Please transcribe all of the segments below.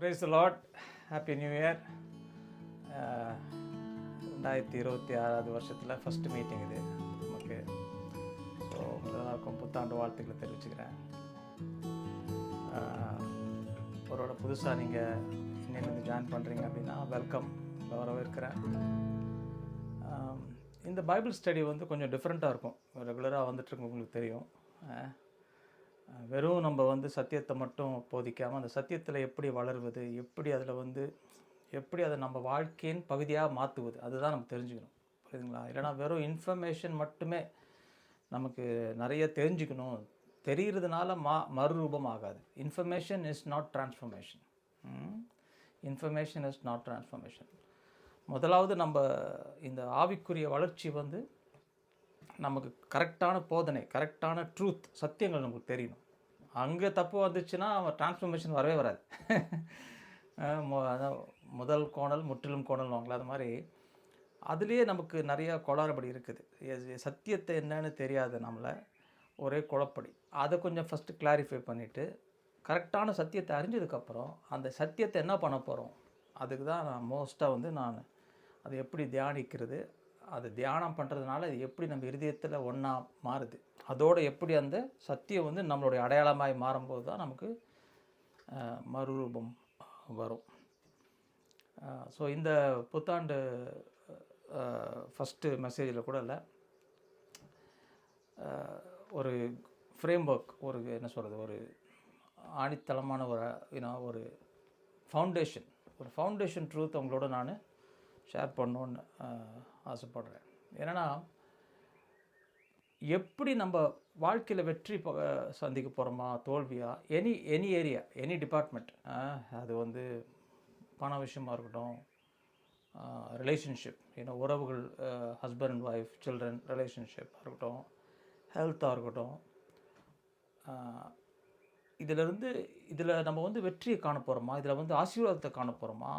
Praise the Lord. Happy New Year. 2026 வருஷத்தில் first meeting இது நமக்கு. ஸோ எல்லாருக்கும் புத்தாண்டு வாழ்த்துக்களை தெரிவிச்சுக்கிறேன். ஒருவோட புதுசாக நீங்கள் இன்னிலேருந்து ஜாயின் பண்ணுறீங்க அப்படின்னா வெல்கம், வரவேற்கிறேன். இந்த பைபிள் ஸ்டடி வந்து கொஞ்சம் டிஃப்ரெண்ட்டாக இருக்கும். ரெகுலராக வந்துட்டுருக்கு, உங்களுக்கு தெரியும். வெறும் நம்ம வந்து சத்தியத்தை மட்டும் போதிக்காமல் அந்த சத்தியத்தில் எப்படி வளருவது, எப்படி அதை நம்ம வாழ்க்கையின் பகுதியாக மாற்றுவது, அதுதான் நம்ம தெரிஞ்சுக்கணும். புரியுதுங்களா? இல்லைனா வெறும் இன்ஃபர்மேஷன் மட்டுமே நமக்கு நிறைய தெரிஞ்சுக்கணும், தெரிகிறதுனால மறுரூபம் ஆகாது. Information is not transformation. Information is not transformation. முதலாவது நம்ம இந்த ஆவிக்குரிய வளர்ச்சி வந்து நமக்கு கரெக்டான போதனை, கரெக்டான ட்ரூத், சத்தியங்கள் நமக்கு தெரியணும். அங்கே தப்பு வந்துச்சுன்னா டிரான்ஸ்ஃபர்மேஷன் வரவே வராது. முதல் கோணல் முற்றிலும் கோணல் வாங்கலாம். அது மாதிரி அதுலேயே நமக்கு நிறையா குளறுபடி இருக்குது. சத்தியத்தை என்னன்னு தெரியாத நம்மளை ஒரே குழப்படி. அதை கொஞ்சம் ஃபஸ்ட்டு கிளாரிஃபை பண்ணிவிட்டு கரெக்டான சத்தியத்தை அறிஞ்சதுக்கப்புறம் அந்த சத்தியத்தை என்ன பண்ண போகிறோம், அதுக்கு தான் நான் மோஸ்ட்டாக வந்து நான் அதை எப்படி தியானிக்கிறது, அது தியானம் பண்ணுறதுனால அது எப்படி நம்ம இருதயத்தில் ஒன்றா மாறுது, அதோடு எப்படி அந்த சத்தியம் வந்து நம்மளுடைய அடையாளமாய் மாறும்போது தான் நமக்கு மறுரூபம் வரும். ஸோ இந்த புத்தாண்டு ஃபஸ்ட்டு மெசேஜில் கூட இல்லை, ஒரு ஃப்ரேம் ஒர்க், ஒரு என்ன சொல்கிறது, ஒரு ஆணித்தளமான ஒரு ஃபவுண்டேஷன் ட்ரூத் உங்களோட நான் ஷேர் பண்ணணுன்னு ஆசைப்படுறேன். ஏன்னா எப்படி நம்ம வாழ்க்கையில் வெற்றி சந்திக்க போகிறோமா தோல்வியா, எனி ஏரியா, எனி டிபார்ட்மெண்ட், அது வந்து பண விஷயமாக இருக்கட்டும், ரிலேஷன்ஷிப், உறவுகள், ஹஸ்பண்ட் அண்ட் ஒய்ஃப், சில்ட்ரன் ரிலேஷன்ஷிப்பாக இருக்கட்டும், ஹெல்த்தாக இருக்கட்டும், இதில் நம்ம வந்து வெற்றியை காண போகிறோமா, இதில் வந்து ஆசீர்வாதத்தை காண போகிறோமா,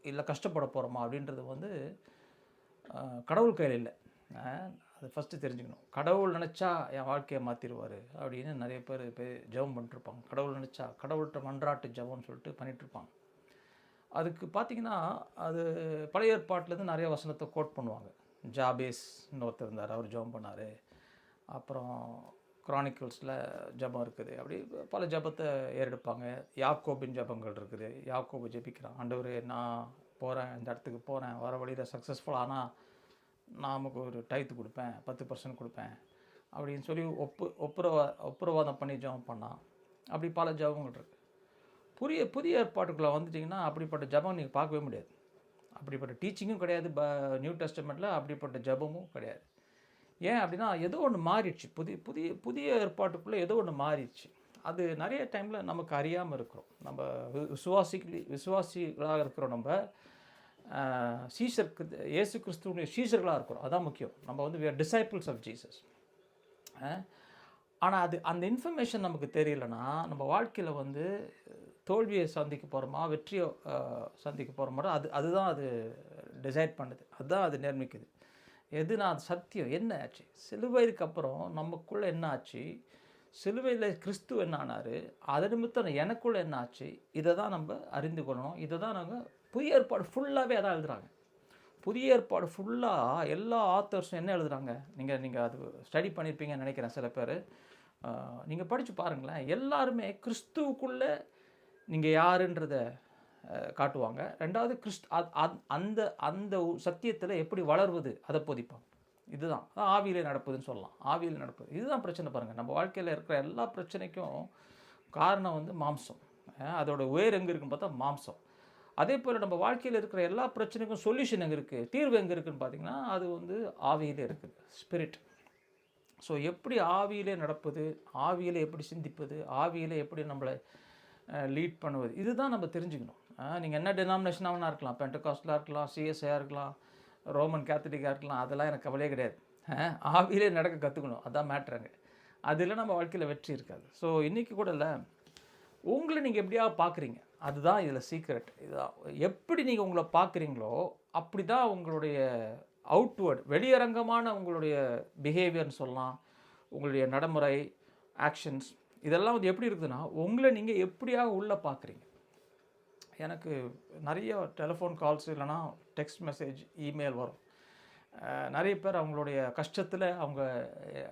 இல்லை கஷ்டப்பட போகிறோமா அப்படின்றது வந்து கடவுள் கையில் இல்லை. அது ஃபஸ்ட்டு தெரிஞ்சுக்கணும். கடவுள் நினச்சா என் வாழ்க்கையை மாற்றிடுவார் அப்படின்னு நிறைய பேர் ஜெபம் பண்ணிட்டுருப்பாங்க. கடவுள் நினச்சா, கடவுள்கிட்ட மன்றாட்டு ஜெபம்னு சொல்லிட்டு பண்ணிகிட்ருப்பாங்க. அதுக்கு பார்த்திங்கன்னா அது பழைய ஏற்பாட்டிலேருந்து நிறைய வசனத்தை கோட் பண்ணுவாங்க. ஜாபேஸ்ன்னு ஒருத்தர் இருந்தார், அவர் ஜெபம் பண்ணார். அப்புறம் கிரானிக்கல்ஸில் ஜபம் இருக்குது. அப்படி பல ஜபத்தை ஏறெடுப்பாங்க. யாக்கோபின் ஜபங்கள் இருக்குது. யாக்கோபு ஜெபிக்கிறான், ஆண்டவரே நான் போகிறேன், இந்த இடத்துக்கு போகிறேன், வர வழியில் சக்ஸஸ்ஃபுல் ஆனால் நான் நமக்கு ஒரு டைத்து கொடுப்பேன், 10% கொடுப்பேன் அப்படின்னு சொல்லி ஒப்புரவாதம் பண்ணி ஜபம் பண்ணான். அப்படி பல ஜபங்கள் இருக்குது. புதிய ஏற்பாட்டுக்குள்ளே வந்துட்டிங்கன்னா அப்படிப்பட்ட ஜபம் நீங்கள் பார்க்கவே முடியாது. அப்படிப்பட்ட டீச்சிங்கும் கிடையாது நியூ டெஸ்டமெண்ட்டில், அப்படிப்பட்ட ஜபமும் கிடையாது. ஏன் அப்படின்னா ஏதோ ஒன்று மாறிடுச்சு. புதிய ஏற்பாட்டுக்குள்ளே ஏதோ ஒன்று மாறிடுச்சு. அது நிறைய டைமில் நமக்கு அறியாமல் இருக்கிறோம். நம்ம விசுவாசிகளாக இருக்கிறோம். நம்ம இயேசு கிறிஸ்துவுடைய சீஷர்களாக இருக்கிறோம். அதான் முக்கியம். நம்ம வந்து we are disciples of Jesus. ஆனால் அந்த இன்ஃபர்மேஷன் நமக்கு தெரியலனா நம்ம வாழ்க்கையில் வந்து தோல்வியை சந்திக்க போகிறோமா, வெற்றியை சந்திக்க போகிறோமா, அதுதான் அது டிசைட் பண்ணுது, அதுதான் அது நிர்ணயிக்குது. எதுனா அது சத்தியம் என்ன ஆச்சு, சிலுவைக்கு அப்புறம் நமக்குள்ளே என்ன ஆச்சு, சிலுவையில் கிறிஸ்து என்ன ஆனார், அதை நிமித்தம் எனக்குள்ளே என்ன ஆச்சு, இதை தான் நம்ம அறிந்து கொள்ளணும். இதை தான் நாங்கள் புதிய ஏற்பாடு ஃபுல்லாகவே அதான் எழுதுகிறாங்க. புதிய ஏற்பாடு ஃபுல்லாக எல்லா ஆத்தர்ஸும் என்ன எழுதுகிறாங்க, நீங்கள் அது ஸ்டடி பண்ணியிருப்பீங்கன்னு நினைக்கிறேன். சில பேர் நீங்கள் படித்து பாருங்களேன். எல்லாருமே கிறிஸ்துவுக்குள்ளே நீங்கள் யாருன்றதை காட்டுவாங்க. ரெண்டாவது அந்த சத்தியத்தில் எப்படி வளர்வது அதை போதிப்பாங்க. இதுதான் ஆவியிலே நடப்புதுன்னு சொல்லலாம். ஆவியில் நடப்புது, இதுதான் பிரச்சனை. பாருங்கள், நம்ம வாழ்க்கையில் இருக்கிற எல்லா பிரச்சனைக்கும் காரணம் வந்து மாம்சம். அதோட உயர் எங்கே இருக்குன்னு பார்த்தா மாம்சம். அதே போல் நம்ம வாழ்க்கையில் இருக்கிற எல்லா பிரச்சனைக்கும் சொல்யூஷன் எங்கே இருக்குது, தீர்வு எங்கே இருக்குதுன்னு பார்த்திங்கன்னா அது வந்து ஆவியிலே இருக்குது, ஸ்பிரிட். ஸோ எப்படி ஆவியிலே நடப்பது, ஆவியிலே எப்படி சிந்திப்பது, ஆவியிலே எப்படி நம்மளை லீட் பண்ணுவது, இதுதான் நம்ம தெரிஞ்சுக்கணும். நீங்கள் என்ன டினாமினேஷனாக இருக்கலாம், பெண்டகாஸ்டலாக இருக்கலாம், சிஎஸ்ஐயாக இருக்கலாம், ரோமன் கேத்தலிக்காக இருக்கலாம், அதெல்லாம் எனக்கு கவலையே கிடையாது. ஆவியிலே நடக்க கற்றுக்கணும், அதான் மேட்ருங்க. அதில் நம்ம வாழ்க்கையில் வெற்றி இருக்காது. ஸோ இன்றைக்கி கூட இல்லை, உங்களை நீங்கள் எப்படியாவது பார்க்குறீங்க, அதுதான் இதில் சீக்ரெட். இதுதான் எப்படி நீங்கள் உங்களை பார்க்குறீங்களோ அப்படி தான் உங்களுடைய அவுட்வேர்டு, வெளியரங்கமான உங்களுடைய பிஹேவியர்னு சொல்லலாம், உங்களுடைய நடைமுறை, ஆக்ஷன்ஸ் இதெல்லாம் வந்து எப்படி இருக்குதுன்னா, உங்களை நீங்கள் எப்படியாக உள்ளே பார்க்குறீங்க. எனக்கு நிறைய டெலிஃபோன் கால்ஸ் இல்லைனா டெக்ஸ்ட் மெசேஜ், இமெயில் வரும். நிறைய பேர் அவங்களுடைய கஷ்டத்தில் அவங்க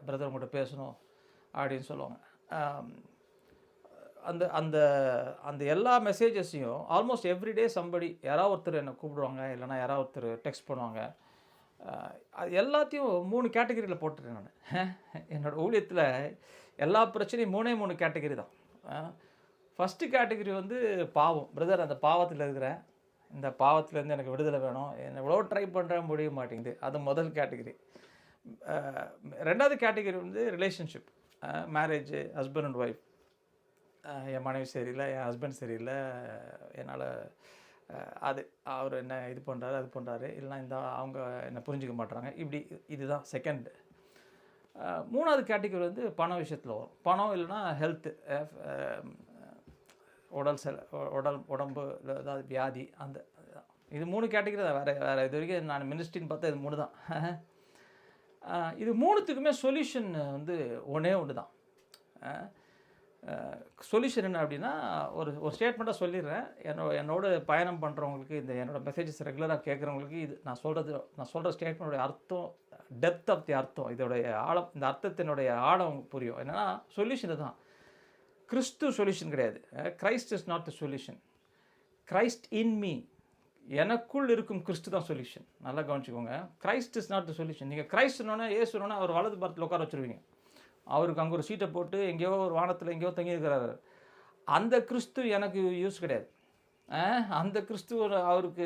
பிரதர் உங்கள்கிட்ட பேசணும் அப்படின்னு சொல்லுவாங்க. அந்த அந்த அந்த எல்லா மெசேஜஸையும் ஆல்மோஸ்ட் எவ்ரிடே சம்படி யாராவது ஒருத்தர் என்னை கூப்பிடுவாங்க, இல்லைனா யாராவது ஒருத்தர் டெக்ஸ்ட் பண்ணுவாங்க. அது எல்லாத்தையும் 3 கேட்டகரியில் போட்டுறேன் நான். என்னோடய ஊழியத்தில் எல்லா பிரச்சனையும் 3 கேட்டகரி தான். ஃபஸ்ட்டு கேட்டகரி வந்து பாவம். பிரதர், அந்த பாவத்தில் இருக்கிறேன், இந்த பாவத்திலேருந்து எனக்கு விடுதலை வேணும், என்ன எவ்வளோ ட்ரை பண்ணுறேன், முடிய மாட்டேங்குது. அது முதல் கேட்டகரி. 2வது கேட்டகரி வந்து relationship, marriage, husband and wife. என் மனைவி சரியில்லை, என் ஹஸ்பண்ட் சரியில்லை, என்னால் அது அவர் என்ன இது பண்ணுறாரு, அது பண்ணுறாரு, இல்லைனா இந்த அவங்க என்னை புரிஞ்சிக்க மாட்டுறாங்க, இப்படி. இதுதான் செகண்ட். 3வது கேட்டகரி வந்து பண விஷயத்தில் வரும். பணம் இல்லைனா ஹெல்த்து, உடம்பு ஏதாவது வியாதி, அந்த இது 3 கேட்டகரி தான். வேறு இது வரைக்கும் நான் மினிஸ்ட்ரின்னு பார்த்தா இது 3 தான். இது 3த்துக்குமே சொல்யூஷன் வந்து ஒன்றே ஒன்று தான். சொல்யூஷன் என்ன அப்படின்னா, ஒரு ஸ்டேட்மெண்ட்டாக சொல்லிடுறேன். என்னோட பயணம் பண்ணுறவங்களுக்கு, என்னோடய மெசேஜஸ் ரெகுலராக கேட்குறவங்களுக்கு இது நான் சொல்கிற ஸ்டேட்மெண்ட்டுடைய அர்த்தம், டெப்த் ஆஃப் தி அர்த்தம், இதோடைய ஆழம், இந்த அர்த்தத்தினுடைய ஆழம் புரியும். என்னென்னா, சொல்யூஷன் தான். கிறிஸ்து சொல்யூஷன் கிடையாது. Christ is not the solution. Christ in me, எனக்குள் இருக்கும் கிறிஸ்து தான் சொல்யூஷன். நல்லா கவனிச்சுக்கோங்க. Christ is not the solution. நீங்கள் கிரைஸ்ட்னோன்னா, ஏசுனோன்னா அவர் வலது பரத்தில் உட்கார வச்சுருவீங்க. அவருக்கு அங்கே ஒரு சீட்டை போட்டு எங்கேயோ ஒரு வானத்தில் எங்கேயோ தங்கியிருக்கிறாரு. அந்த கிறிஸ்து எனக்கு யூஸ் கிடையாது. அந்த கிறிஸ்து அவருக்கு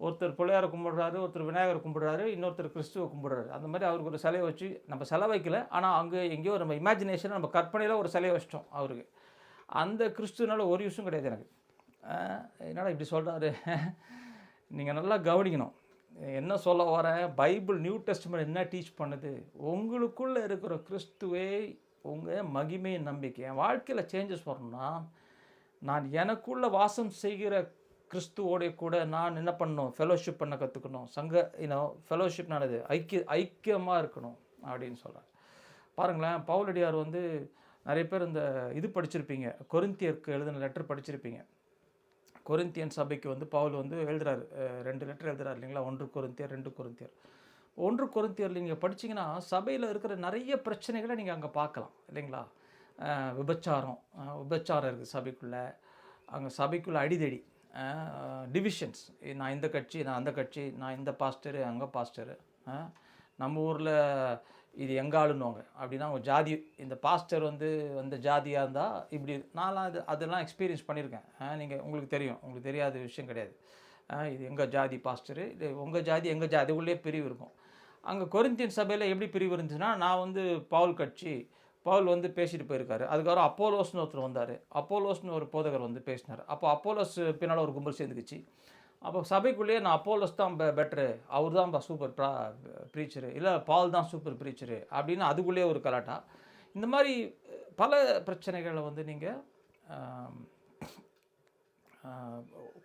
ஒருத்தர் பிள்ளையாரை கும்பிடுறாரு, ஒருத்தர் விநாயகரை கும்பிடுறாரு, இன்னொருத்தர் கிறிஸ்துவை கும்பிடுறாரு. அந்த மாதிரி அவருக்கு ஒரு சிலையை வச்சு, நம்ம சிலை வைக்கல, ஆனால் அங்கே எங்கேயோ நம்ம இமேஜினேஷனை, நம்ம கற்பனையில் ஒரு சிலையை வச்சிட்டோம் அவருக்கு. அந்த கிறிஸ்துனால ஒரு யூஸும் கிடையாது எனக்கு. என்னடா இப்படி சொல்கிறாரு? நீங்கள் நல்லா கவனிக்கணும். என்ன சொல்ல வரேன், பைபிள் நியூ டெஸ்ட்மென்ட் என்ன டீச் பண்ணுது? உங்களுக்குள்ளே இருக்கிற கிறிஸ்துவே உங்கள் மகிமையின் நம்பிக்கை. என் வாழ்க்கையில் சேஞ்சஸ் வரணும்னா, நான் எனக்குள்ளே வாசம் செய்கிற கிறிஸ்துவோடைய கூட நான் என்ன பண்ணணும்? ஃபெலோஷிப் பண்ண கற்றுக்கணும். ஃபெலோஷிப்னானது ஐக்கியமாக இருக்கணும் அப்படின்னு சொல்கிறேன். பாருங்களேன், பவுலடியார் வந்து நிறைய பேர் இந்த இது படிச்சிருப்பீங்க, கொரிந்தியருக்கு எழுதின லெட்டர் படிச்சிருப்பீங்க. கொரிந்தியன் சபைக்கு வந்து பவுல் வந்து எழுதுறாரு, 2 லெட்டர் எழுதுறாரு இல்லைங்களா? 1 கொரிந்தியர், 2 கொரிந்தியர். 1 கொரிந்தியரில் நீங்கள் படிச்சிங்கன்னா சபையில் இருக்கிற நிறைய பிரச்சனைகளை நீங்கள் அங்கே பார்க்கலாம் இல்லைங்களா? விபச்சாரம் இருக்குது சபைக்குள்ளே. அங்கே சபைக்குள்ளே அடிதடி, டிவிஷன்ஸ், நான் இந்த கட்சி, நான் அந்த கட்சி, நான் இந்த பாஸ்டரு, அங்கே பாஸ்டரு, நம்ம ஊரில் இது எங்கள் ஆளுன்னுவாங்க. அப்படின்னா அவங்க ஜாதி, இந்த பாஸ்டர் வந்து அந்த ஜாதியாக இருந்தால் இப்படி. நான்லாம் அதெல்லாம் எக்ஸ்பீரியன்ஸ் பண்ணியிருக்கேன். உங்களுக்கு தெரியும், உங்களுக்கு தெரியாத விஷயம் கிடையாது. இது எங்கள் ஜாதி பாஸ்டரு, இது உங்கள் ஜாதி, எங்கள் ஜாதி, உள்ளே பிரிவு இருக்கும். அங்கே கொரிந்தியன் சபையில் எப்படி பிரிவு இருந்துச்சுன்னா, நான் வந்து பவுல் கட்சி, பவுல் வந்து பேசிட்டு போயிருக்காரு. அதுக்கப்புறம் அப்போலோஸ்னு ஒருத்தர் வந்தார், அப்போலோஸ்னு ஒரு போதகர் வந்து பேசினார். அப்போ அப்போலோஸ் பின்னால் ஒரு கும்பல் சேர்ந்துக்குச்சு. அப்போ சபைக்குள்ளேயே நான் அப்போலோஸ் தான் பெட்ரு, அவர் தான் சூப்பர் ப்ரீச்சரு, இல்லை பால் தான் சூப்பர் ப்ரீச்சரு அப்படின்னு அதுக்குள்ளேயே ஒரு கலாட்டா. இந்த மாதிரி பல பிரச்சனைகளை வந்து நீங்கள்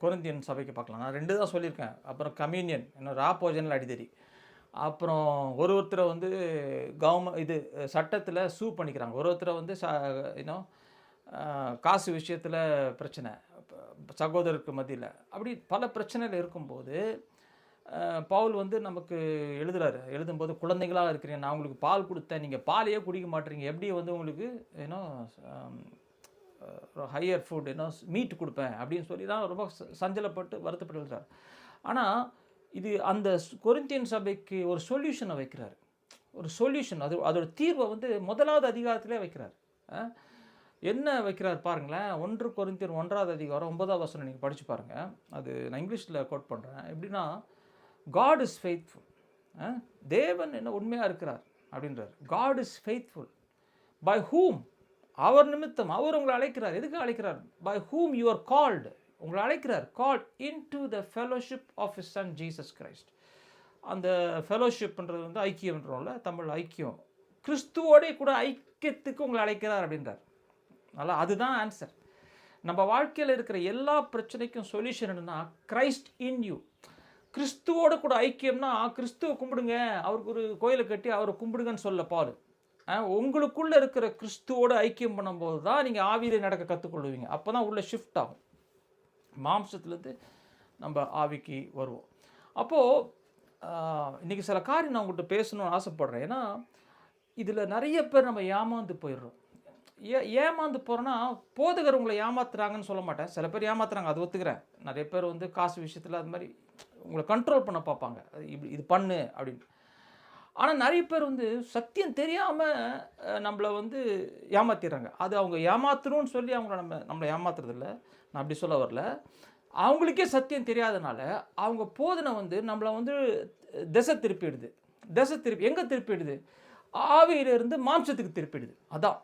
கொரிந்தியன் சபைக்கு பார்க்கலாம். நான் 2 தான் சொல்லியிருக்கேன். அப்புறம் கம்யூனியன், இன்னும் ராப்போஜனில் அடிதடி. அப்புறம் ஒருத்தரை வந்து இது சட்டத்தில் சூ பண்ணிக்கிறாங்க. ஒருத்தரை வந்து காசு விஷயத்தில் பிரச்சனை, சகோதரருக்கு மத்தியில். அப்படி பல பிரச்சனைகள் இருக்கும்போது பவுல் வந்து நமக்கு எழுதும்போது, குழந்தைகளாக இருக்கிறீங்க, நான் உங்களுக்கு பால் கொடுத்தேன், நீங்கள் பாலையே குடிக்க மாட்டேறீங்க, எப்படி வந்து உங்களுக்கு ஹையர் ஃபுட் மீட் கொடுப்பேன் அப்படின்னு சொல்லி தான் ரொம்ப சஞ்சலப்பட்டு வருத்தப்பட்டு எழுதுறாரு. ஆனால் இது அந்த கொரிந்தியன் சபைக்கு ஒரு சொல்யூஷனை வைக்கிறார். ஒரு சொல்யூஷன், அதோட தீர்வை வந்து 1வது அதிகாரத்திலே வைக்கிறார். என்ன வைக்கிறார் பாருங்களேன். 1 கொரிந்தியர் 1வது அதிகாரம் 9வது வசனம் நீங்கள் படித்து பாருங்கள். அது நான் இங்கிலீஷில் கோட் பண்ணுறேன். எப்படின்னா, காட் இஸ் ஃபெய்த்ஃபுல், தேவன் என்ன உண்மையாக இருக்கிறார் அப்படின்றார். God is faithful by whom, அவர் நிமித்தம் அவர் உங்களை அழைக்கிறார். எதுக்கு அழைக்கிறார்? By whom you are called, உங்களை அழைக்கிறார். Called into the fellowship of his son Jesus Christ. அந்த ஃபெலோஷிப்ன்றது வந்து ஐக்கியம்ன்றோம்ல, தமிழ் ஐக்கியம், கிறிஸ்துவோடே கூட ஐக்கியத்துக்கு உங்களை அழைக்கிறார் அப்படின்றார். நல்லா, அதுதான் ஆன்சர். நம்ம வாழ்க்கையில் இருக்கிற எல்லா பிரச்சனைக்கும் சொல்யூஷன் என்னன்னா, கிரைஸ்ட் இன் யூ. கிறிஸ்துவோட கூட ஐக்கியம்னா, கிறிஸ்துவை கும்பிடுங்க, அவருக்கு ஒரு கோயிலை கட்டி அவரை கும்பிடுங்கன்னு சொல்ல பாரு. உங்களுக்குள்ளே இருக்கிற கிறிஸ்துவோடு ஐக்கியம் பண்ணும்போது தான் நீங்கள் ஆவியில் நடக்க கற்றுக்கொள்வீங்க. அப்போ தான் உள்ள ஷிஃப்ட் ஆகும். மாம்சத்துலேருந்து நம்ம ஆவிக்கு வருவோம். அப்போது இன்றைக்கி சில காரியம் நான் உங்கள்கிட்ட பேசணும்னு ஆசைப்பட்றேன். ஏன்னா இதில் நிறைய பேர் நம்ம ஏமாந்து போயிடுறோம். ஏமாந்து போகிறோன்னா போதகர் உங்களை ஏமாத்துறாங்கன்னு சொல்ல மாட்டேன். சில பேர் ஏமாத்துறாங்க, அது ஒத்துக்கிறேன். நிறைய பேர் வந்து காசு விஷயத்தில் அது மாதிரி உங்களை கண்ட்ரோல் பண்ண பார்ப்பாங்க. இப்படி இது பண்ணு அப்படின்னு. ஆனால் நிறைய பேர் வந்து சத்தியம் தெரியாமல் நம்மளை வந்து ஏமாத்திடுறாங்க. அது அவங்க ஏமாத்துறோன்னு சொல்லி நம்மளை ஏமாத்துறதில்ல, நான் அப்படி சொல்ல வரல. அவங்களுக்கே சத்தியம் தெரியாதனால அவங்க போதனை வந்து நம்மளை வந்து திசை திருப்பிடுது. எங்கே திருப்பிடுது? ஆவியிலிருந்து மாம்சத்துக்கு திருப்பிடுது. அதான்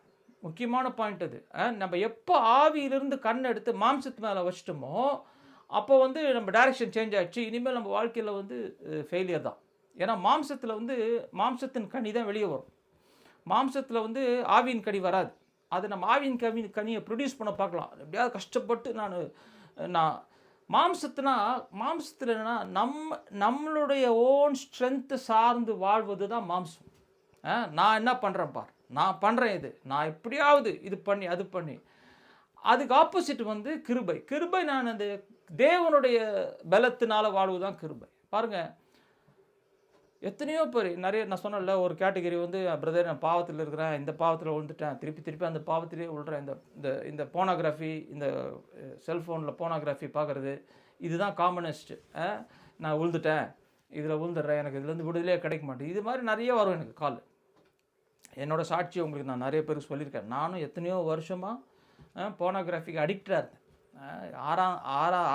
முக்கியமான பாயிண்ட் அது. நம்ம எப்போ ஆவியிலிருந்து கண்ணை எடுத்து மாம்சத்து மேலே வச்சிட்டோமோ அப்போ வந்து நம்ம டைரெக்ஷன் சேஞ்ச் ஆகிடுச்சு. இனிமேல் நம்ம வாழ்க்கையில் வந்து ஃபெயிலியர் தான். ஏன்னா மாம்சத்தில் வந்து மாம்சத்தின் கனி தான் வெளியே வரும். மாம்சத்தில் வந்து ஆவியின் கனி வராது. அது நம்ம ஆவியின் கனியை ப்ரொடியூஸ் பண்ண பார்க்கலாம். எப்படியாவது கஷ்டப்பட்டு நான் மாம்சத்தில் என்னென்னா நம்மளுடைய ஓன் ஸ்ட்ரென்த்து சார்ந்து வாழ்வது தான் மாம்சம். நான் என்ன பண்ணுறேன் பார், நான் பண்ணுறேன் இது, நான் எப்படியாவது இது பண்ணி அது பண்ணி. அதுக்கு ஆப்போசிட் வந்து கிருபை. நான் அந்த தேவனுடைய பலத்தினால் வாழ்வுதான் கிருபை. பாருங்கள், எத்தனையோ பேர் நிறைய நான் சொன்னல, ஒரு கேட்டகரி வந்து பிரதர் நான் பாவத்தில் இருக்கிறேன், இந்த பாவத்தில் விழுந்துட்டேன், திருப்பி அந்த பாவத்திலே விழுறேன், இந்த போனோகிராஃபி, இந்த செல்ஃபோனில் போனோகிராஃபி பார்க்குறது, இதுதான் காமனஸ்ட்டு. நான் விழுந்துட்டேன், இதில் விழுந்துடுறேன், எனக்கு இதுலேருந்து விடுதலையே கிடைக்க மாட்டேங்குது. இது மாதிரி நிறைய வரும் எனக்கு கால். என்னோடய சாட்சி உங்களுக்கு நான் நிறைய பேருக்கு சொல்லியிருக்கேன். நானும் எத்தனையோ வருஷமாக போனோகிராஃபிக்கு அடிக்டாக இருந்தேன்.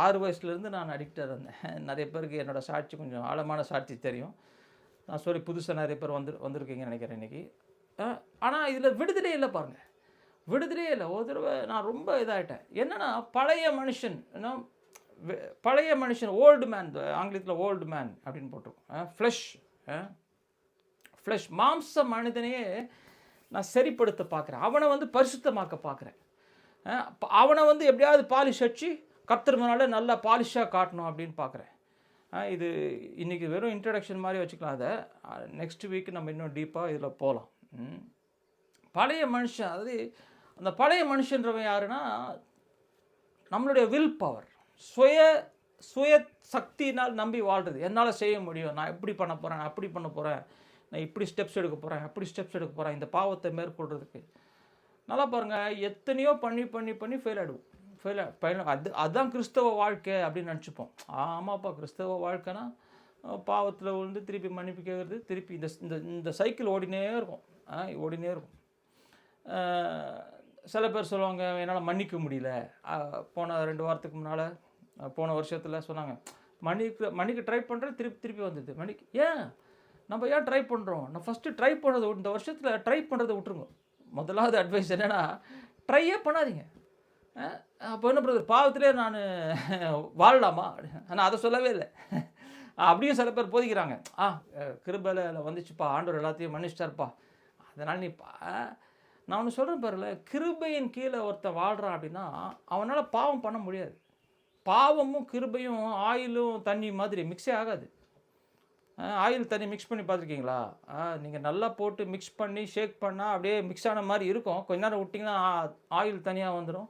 6 வயசுலேருந்து நான் அடிக்டாக இருந்தேன். நிறைய பேருக்கு என்னோடய சாட்சி கொஞ்சம் ஆழமான சாட்சி தெரியும். நான் சொல்லி புதுசாக நிறைய பேர் வந்திருக்கீங்கன்னு நினைக்கிறேன் இன்றைக்கி. ஆனால் இதில் விடுதலையே இல்லை பாருங்கள், விடுதலையே இல்லை. ஒரு தடவை நான் ரொம்ப இதாகிட்டேன். என்னென்னா பழைய மனுஷன் ஓல்டு மேன், ஆங்கிலத்தில் ஓல்டு மேன் அப்படின்னு போட்டிருக்கோம். ஃப்ளஷ் மாம்ச மனிதனையே நான் சரிப்படுத்த பார்க்குறேன். அவனை வந்து பரிசுத்தமாக்க பார்க்குறேன். அவனை வந்து எப்படியாவது பாலிஷ் வச்சு கர்த்தர் முன்னால் நல்லா பாலிஷாக காட்டணும் அப்படின்னு பார்க்குறேன். இது இன்றைக்கி வெறும் இன்ட்ரடக்ஷன் மாதிரி வச்சுக்கலாம். அதை நெக்ஸ்ட் வீக் நம்ம இன்னும் டீப்பாக இதில் போகலாம். பழைய மனுஷன், அதாவது அந்த பழைய மனுஷன்றவன் யாருன்னா நம்மளுடைய வில் பவர், சுய சக்தினால் நம்பி வாழ்கிறது. என்னால் செய்ய முடியும், நான் எப்படி பண்ண போகிறேன், நான் அப்படி பண்ண போகிறேன், நான் இப்படி ஸ்டெப்ஸ் எடுக்க போகிறேன், அப்படி ஸ்டெப்ஸ் எடுக்க போகிறேன் இந்த பாவத்தை மேற்கொள்கிறதுக்கு. நல்லா பாருங்கள், எத்தனையோ பண்ணி ஃபெயில் அதுதான் கிறிஸ்தவ வாழ்க்கை அப்படின்னு நினச்சிப்போம். ஆமாப்பா, கிறிஸ்தவ வாழ்க்கைனா பாவத்தில் விழுந்து திருப்பி மன்னிப்பு கேட்குறது, திருப்பி இந்த சைக்கிள் ஓடினே இருக்கும். சில பேர் சொல்லுவாங்க என்னால் மன்னிக்க முடியல. போன 2 வாரத்துக்கு முன்னால் போன வருஷத்தில் சொன்னாங்க மன்னிக்க ட்ரை பண்ணுறேன், திருப்பி வந்தது. ஏன் ட்ரை பண்ணுறோம்? நான் ஃபஸ்ட்டு ட்ரை பண்ணுறது, இந்த வருஷத்தில் ட்ரை பண்ணுறதை விட்டுருங்க. முதலாவது அட்வைஸ் என்னென்னா, ட்ரையே பண்ணாதீங்க. அப்போ என்ன பிரதர், பாவத்திலே நான் வாழலாமா? ஆனால் அதை சொல்லவே இல்லை. அப்படியும் சில பேர் போதிக்கிறாங்க. கிருபையில் வந்துச்சுப்பா, ஆண்டவர் எல்லாத்தையும் மன்னிச்சிட்டார்ப்பா, அதனால் நான் ஒன்று சொல்கிறேன் பாருல, கிருபையின் கீழே ஒருத்தன் வாழ்கிறான் அப்படின்னா அவனால் பாவம் பண்ண முடியாது. பாவமும் கிருபையும் ஆயிலும் தண்ணி மாதிரி மிக்ஸே ஆகாது. ஆயில் தண்ணி மிக்ஸ் பண்ணி பார்த்துருக்கீங்களா? நீங்கள் நல்லா போட்டு மிக்ஸ் பண்ணி ஷேக் பண்ணால் அப்படியே மிக்ஸ் ஆன மாதிரி இருக்கும். கொஞ்ச நேரம் விட்டிங்கன்னா ஆயில் தனியாக வந்துடும்,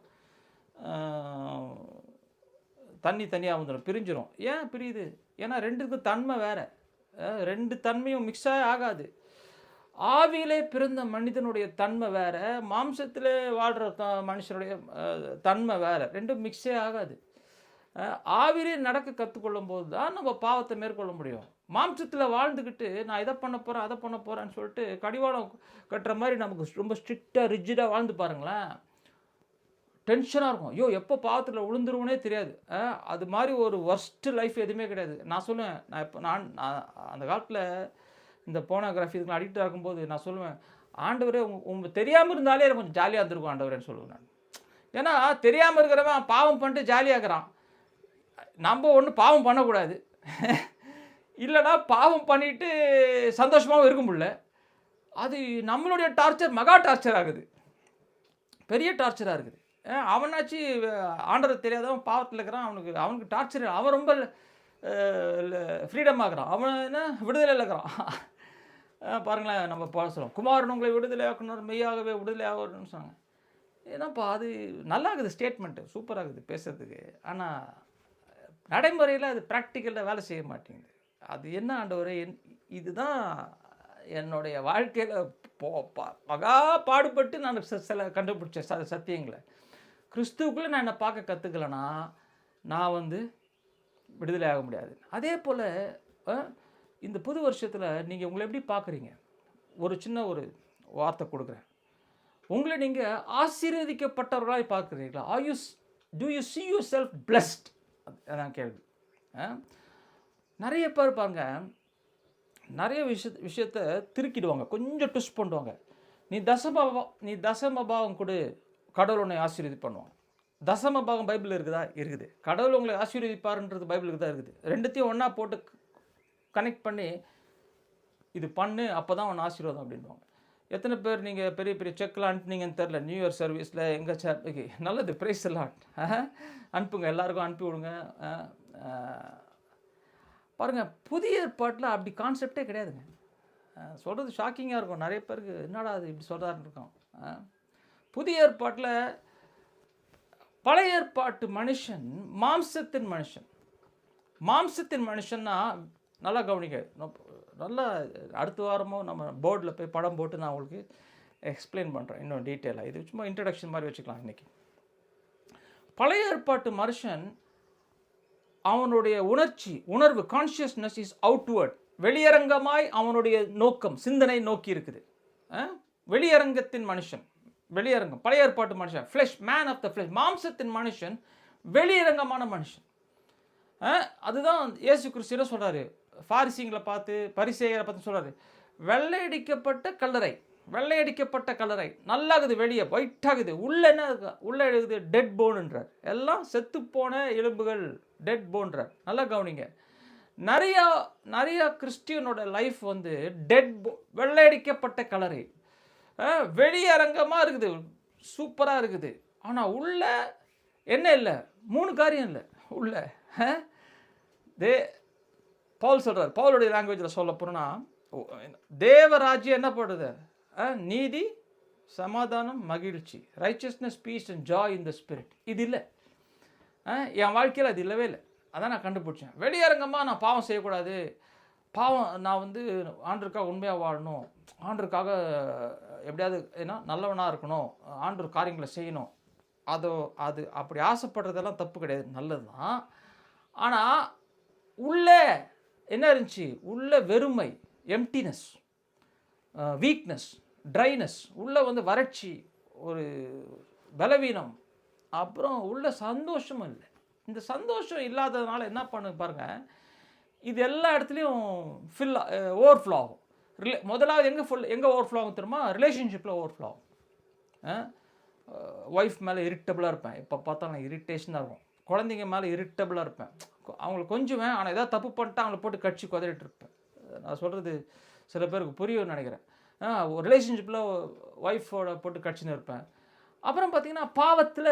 தண்ணி தனியாக வந்துடும், பிரிஞ்சிடும். ஏன் பிரியுது? ஏன்னா ரெண்டுக்கும் தன்மை வேறு. ரெண்டு தன்மையும் மிக்ஸாக ஆகாது. ஆவியிலே பிறந்த மனிதனுடைய தன்மை வேறு, மாம்சத்திலே வாழ்கிற மனுஷனுடைய தன்மை வேறு. ரெண்டும் மிக்ஸே ஆகாது. ஆவிலே நடக்க கற்றுக்கொள்ளும் போது தான் நம்ம பாவத்தை மேற்கொள்ள முடியும். மாம்சத்தில் வாழ்ந்துக்கிட்டு நான் இதை பண்ண போகிறேன் அதை பண்ண போகிறேன்னு சொல்லிட்டு கடிவாளம் கட்டுற மாதிரி நமக்கு ரொம்ப ஸ்ட்ரிக்டாக ரிஜிடாக வாழ்ந்து பாருங்களேன், டென்ஷனாக இருக்கும். ஐயோ எப்போ பாவத்தில் விழுந்துருவோனே தெரியாது. அது மாதிரி ஒரு ஒர்ஸ்ட்டு லைஃப் எதுவுமே கிடையாது. நான் சொல்லுவேன், நான் அந்த காலத்தில் இந்த போனோகிராஃபி இதுக்கு அடிக்டாக இருக்கும்போது நான் சொல்லுவேன், ஆண்டவரே உங்களுக்கு தெரியாமல் இருந்தாலே எனக்கு கொஞ்சம் ஜாலியாக இருந்திருக்கும் ஆண்டவரேன்னு சொல்லுவேன் நான். ஏன்னா தெரியாமல் இருக்கிறவன் பாவம் பண்ணிட்டு ஜாலியாகிறான். நம்ம ஒன்றும் பாவம் பண்ணக்கூடாது, இல்லைனா பாவம் பண்ணிவிட்டு சந்தோஷமாகவும் இருக்க முடியல. அது நம்மளுடைய டார்ச்சர் மகா டார்ச்சர் ஆகுது, பெரிய டார்ச்சராக இருக்குது. அவனாச்சு ஆண்டவர் தெரியாதவன் பாவத்தில் இருக்கிறான், அவனுக்கு டார்ச்சர், அவன் ரொம்ப ஃப்ரீடம் ஆகிறான், அவன் என்ன விடுதலையில் இருக்கிறான். பாருங்களேன், நம்ம சொல்லுவோம், குமாரன் உங்களை விடுதலை ஆக்கணும், மெய்யாகவே விடுதலை ஆகணும்னு சொன்னாங்க. ஏன்னாப்பா அது நல்லா இருக்குது, ஸ்டேட்மெண்ட்டு சூப்பராக இருக்குது பேசுறதுக்கு. ஆனால் நடைமுறையில் அது ப்ராக்டிக்கலில் வேலை செய்ய மாட்டேங்குது. அது என்ன ஆண்டவரே, இதுதான் என்னுடைய வாழ்க்கையில் மகா பாடுபட்டு நான் சில கண்டுபிடிச்ச சத்தியங்களை. கிறிஸ்துவுக்குள்ளே நான் என்னை பார்க்க கற்றுக்கலன்னா நான் வந்து விடுதலை ஆக முடியாது. அதே போல் இந்த புது வருஷத்தில் நீங்கள் உங்களை எப்படி பார்க்குறீங்க? ஒரு சின்ன ஒரு வார்த்தை கொடுக்குறேன். உங்களை நீங்கள் ஆசீர்வதிக்கப்பட்டவர்களாய் பார்க்குறீங்களா? To you see yourself blessed? அதான் கேள்வி. நிறைய பேர் பாருங்க, நிறைய விஷயத்த திருக்கிடுவாங்க, கொஞ்சம் ட்விஸ்ட் பண்ணுவாங்க. நீ தசம பாகம் கொடு, கடவுள் உன்னை ஆசீர்வதி பண்ணுவாங்க. தசம பாகம் பைபிள் இருக்குதா? இருக்குது. கடவுள் உங்களை ஆசீர்வதிப்பாருன்றது பைபிளுக்கு தான் இருக்குது. ரெண்டுத்தையும் ஒன்றா போட்டு கனெக்ட் பண்ணி இது பண்ணு, அப்போ தான் உன் ஆசீர்வாதம் அப்படின்வாங்க. எத்தனை பேர் நீங்கள் பெரிய பெரிய செக்லாம் அனுப்புனீங்கன்னு தெரில, நியூ இயர் சர்வீஸில் எங்கள் சேர்க்கைக்கு நல்லது, ப்ரைஸ் எல்லாம் அனுப்புங்க, எல்லாருக்கும் அனுப்பி விடுங்க. பாருங்கள், புதிய ஏற்பாட்டில் அப்படி கான்செப்டே கிடையாதுங்க. சொல்கிறது ஷாக்கிங்காக இருக்கும், நிறைய பேருக்கு என்னடா அது இப்படி சொல்கிறாருன்னு இருக்கும். புதிய ஏற்பாட்டில் பழைய ஏற்பாட்டு மனுஷன் மாம்சத்தின் மனுஷன்னா நல்லா கவனிக்க. நல்லா அடுத்த வாரமும் நம்ம போர்டில் போய் படம் போட்டு நான் உங்களுக்கு எக்ஸ்பிளைன் பண்ணுறேன் இன்னும் டீட்டெயிலாக. இது சும்மா இன்ட்ரடக்ஷன் மாதிரி வச்சுக்கலாம். இன்றைக்கி பழைய ஏற்பாட்டு மனுஷன் அவனுடைய உணர்வு கான்ஷியஸ்னஸ் இஸ் அவுட்வர்ட், வெளியரங்கமாய் அவனுடைய நோக்கம் சிந்தனை நோக்கி இருக்குது. வெளியரங்கத்தின் மனுஷன், வெளியரங்கம். பழைய ஏற்பாட்டு மனுஷன் flesh, man of the flesh. மாம்சத்தின் மனுஷன் வெளியரங்கமான மனுஷன். அதுதான் இயேசு கிறிஸ்து சொல்கிறாரு, பாரிசீங்களை பார்த்து, பரிசேயரை பார்த்து சொல்கிறாரு, வெள்ளையடிக்கப்பட்ட கல்லறை நல்லாகுது, வெளியே ஒயிட்டாகுது, உள்ள என்ன இருக்கு? உள்ள எழுதுது டெட் போன்ன்றார். எல்லாம் செத்துப்போன எலும்புகள், டெட் போன்றார். நல்லா கவனிங்க. நிறையா கிறிஸ்டியனோட லைஃப் வந்து வெள்ளையடிக்கப்பட்ட கல்லறை. வெளியரங்கமாக இருக்குது, சூப்பராக இருக்குது. ஆனால் உள்ள என்ன இல்லை? 3 காரியம் இல்லை உள்ள. பவுல் சொல்கிறார், பவுலுடைய லாங்குவேஜில் சொல்ல போனா, தேவராஜ்யம் என்ன போடுறது? நீதி, சமாதானம், மகிழ்ச்சி, righteousness, peace and joy in the spirit. இது இல்லை என் வாழ்க்கையில், அது இல்லவே இல்லை. அதான் நான் கண்டுபிடிச்சேன். வெளியரங்கமாக நான் பாவம் செய்யக்கூடாது, நான் வந்து ஆண்டருக்காக உண்மையாக வாழணும், ஆண்டருக்காக எப்படியாவது ஏன்னா நல்லவனாக இருக்கணும், ஆண்டவர் காரியங்களை செய்யணும். அது அப்படி ஆசைப்படுறதெல்லாம் தப்பு கிடையாது, நல்லது தான். ஆனால் உள்ளே என்ன இருந்துச்சு? உள்ள வெறுமை, எம்டினஸ், வீக்னஸ், ட்ரைனஸ், உள்ளே வந்து வறட்சி, ஒரு பலவீனம், அப்புறம் உள்ள சந்தோஷமும் இல்லை. இந்த சந்தோஷம் இல்லாததுனால என்ன பண்ணு பாருங்கள், இது எல்லா இடத்துலையும் ஓவர்ஃப்ளோ ஆகும். முதலாவது எங்கே ஓவர்ஃப்ளோ ஆகும் தெரியுமா? ரிலேஷன்ஷிப்பில் ஓவர்ஃப்ளோ ஆகும். ஒய்ஃப் மேலே இரிட்டபிளாக இருப்பேன், இப்போ பார்த்தா நான் இரிட்டேஷனாக இருக்கும். குழந்தைங்க மேலே இரிட்டபிளாக இருப்பேன், அவங்களுக்கு கொஞ்சுவேன், ஆனால் ஏதாவது தப்பு பண்ணிட்டு அவங்கள போட்டு கட்சி குதறிட்டு இருப்பேன். நான் சொல்கிறது சில பேருக்கு புரியும்னு நினைக்கிறேன். ரிலேஷன்ஷிப்பில் ஒய்ஃபோட போட்டு கட்சின்னு இருப்பேன். அப்புறம் பார்த்திங்கன்னா பாவத்தில்